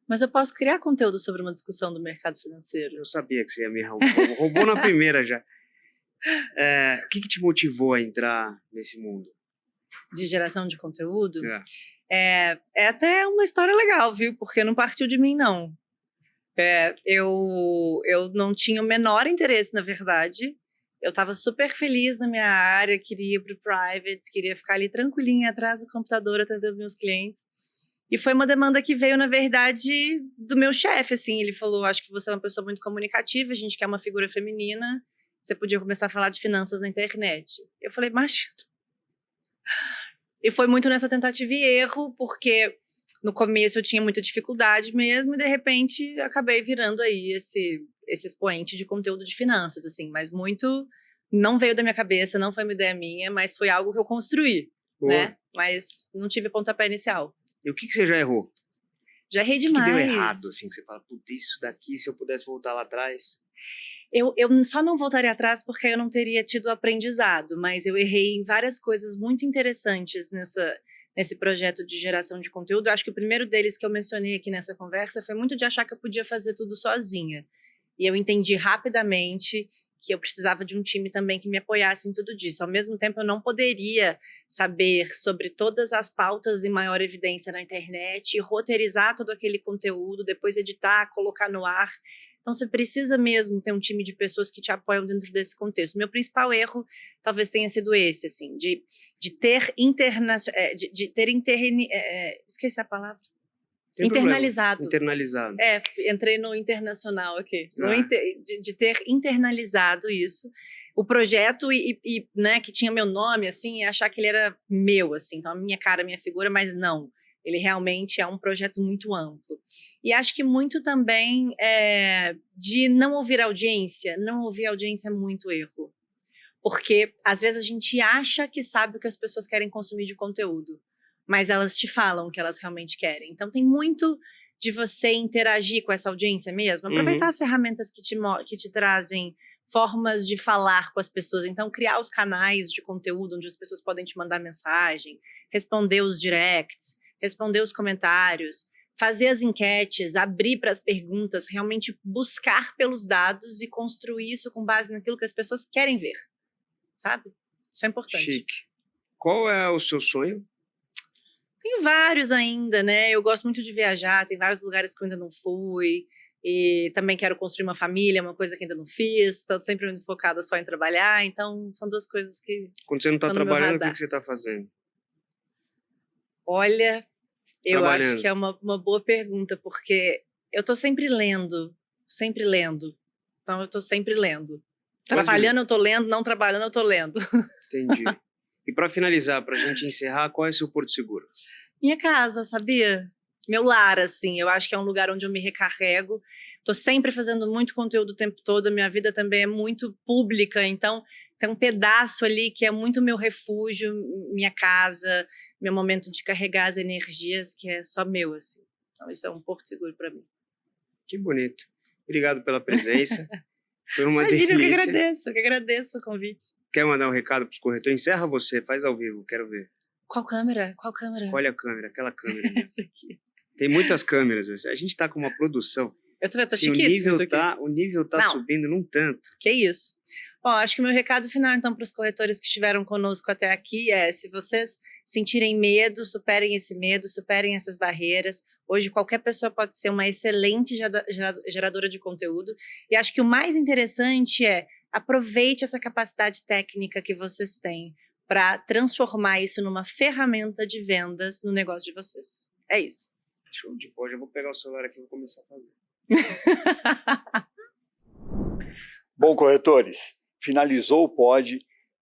Mas eu posso criar conteúdo sobre uma discussão do mercado financeiro. Eu sabia que você ia me roubar. Roubou na primeira já. O que te motivou a entrar nesse mundo? De geração de conteúdo. É. É até uma história legal, viu? Porque não partiu de mim, não. Eu não tinha o menor interesse, na verdade. Eu estava super feliz na minha área, queria ir para o private, queria ficar ali tranquilinha atrás do computador atendendo meus clientes. E foi uma demanda que veio, na verdade, do meu chefe, assim. Ele falou, acho que você é uma pessoa muito comunicativa, a gente quer uma figura feminina, você podia começar a falar de finanças na internet. Eu falei, mas... E foi muito nessa tentativa e erro, porque no começo eu tinha muita dificuldade mesmo, e de repente acabei virando aí esse expoente de conteúdo de finanças, assim. Mas muito não veio da minha cabeça, não foi uma ideia minha, mas foi algo que eu construí, né? Mas não tive pontapé inicial. E o que você já errou? Já errei O que demais. deu errado, assim, que você fala, putz, isso daqui, se eu pudesse voltar lá atrás... Eu só não voltaria atrás porque eu não teria tido aprendizado, mas eu errei em várias coisas muito interessantes nesse projeto de geração de conteúdo. Eu acho que o primeiro deles que eu mencionei aqui nessa conversa foi muito de achar que eu podia fazer tudo sozinha. E eu entendi rapidamente que eu precisava de um time também que me apoiasse em tudo disso. Ao mesmo tempo, eu não poderia saber sobre todas as pautas em maior evidência na internet, roteirizar todo aquele conteúdo, depois editar, colocar no ar. Então, você precisa mesmo ter um time de pessoas que te apoiam dentro desse contexto. Meu principal erro talvez tenha sido esse, assim, de ter esqueci a palavra. Internalizado. Internalizado. Entrei no internacional aqui. Ah. De ter internalizado isso. O projeto né, que tinha meu nome, assim, e achar que ele era meu, assim. Então, a minha cara, a minha figura, mas não. Ele realmente é um projeto muito amplo. E acho que muito também de não ouvir audiência. Não ouvir audiência é muito erro. Porque, às vezes, a gente acha que sabe o que as pessoas querem consumir de conteúdo, mas elas te falam o que elas realmente querem. Então, tem muito de você interagir com essa audiência mesmo. Aproveitar as ferramentas que te trazem formas de falar com as pessoas. Então, criar os canais de conteúdo onde as pessoas podem te mandar mensagem, responder os directs, responder os comentários, fazer as enquetes, abrir para as perguntas, realmente buscar pelos dados e construir isso com base naquilo que as pessoas querem ver, sabe? Isso é importante. Chique. Qual é o seu sonho? Tem vários ainda, né? Eu gosto muito de viajar, tem vários lugares que eu ainda não fui, e também quero construir uma família, uma coisa que ainda não fiz, estou sempre muito focada só em trabalhar, então são duas coisas que... Quando você não está trabalhando, o que você está fazendo? Olha, eu acho que é uma boa pergunta, porque eu estou sempre lendo. Então, eu estou sempre lendo. Trabalhando, eu estou lendo, não trabalhando, eu estou lendo. Entendi. E para finalizar, para a gente encerrar, qual é seu porto seguro? Minha casa, sabia? Meu lar, assim. Eu acho que é um lugar onde eu me recarrego. Estou sempre fazendo muito conteúdo o tempo todo. A minha vida também é muito pública, então tem um pedaço ali que é muito meu refúgio, minha casa, meu momento de carregar as energias, que é só meu, assim. Então, isso é um porto seguro para mim. Que bonito. Obrigado pela presença. Foi uma Imagina, delícia. eu que agradeço o convite. Quer mandar um recado para os corretores? Encerra você, faz ao vivo, quero ver. Qual câmera? Qual câmera? Escolhe a câmera, aquela câmera. Essa aqui. Tem muitas câmeras. A gente está com uma produção. Eu tô chiquíssimo isso aqui. O nível tá subindo num tanto. Que isso. Bom, acho que o meu recado final, então, para os corretores que estiveram conosco até aqui é: se vocês sentirem medo, superem esse medo, superem essas barreiras. Hoje, qualquer pessoa pode ser uma excelente geradora de conteúdo. E acho que o mais interessante é: aproveite essa capacidade técnica que vocês têm para transformar isso numa ferramenta de vendas no negócio de vocês. É isso. Show de bola. Já vou pegar o celular aqui e vou começar a fazer. Bom, corretores, finalizou o pod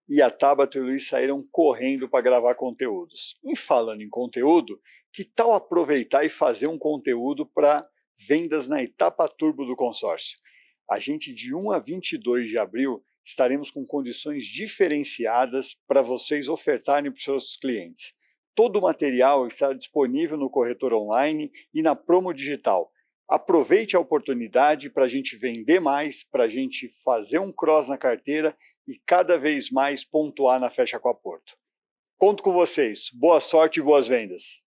e a Tabata e o Luiz saíram correndo para gravar conteúdos. E falando em conteúdo, que tal aproveitar e fazer um conteúdo para vendas na etapa turbo do consórcio? A gente, de 1 a 22 de abril, estaremos com condições diferenciadas para vocês ofertarem para os seus clientes. Todo o material está disponível no corretor online e na promo digital. Aproveite a oportunidade para a gente vender mais, para a gente fazer um cross na carteira e cada vez mais pontuar na Fecha com a Porto. Conto com vocês. Boa sorte e boas vendas!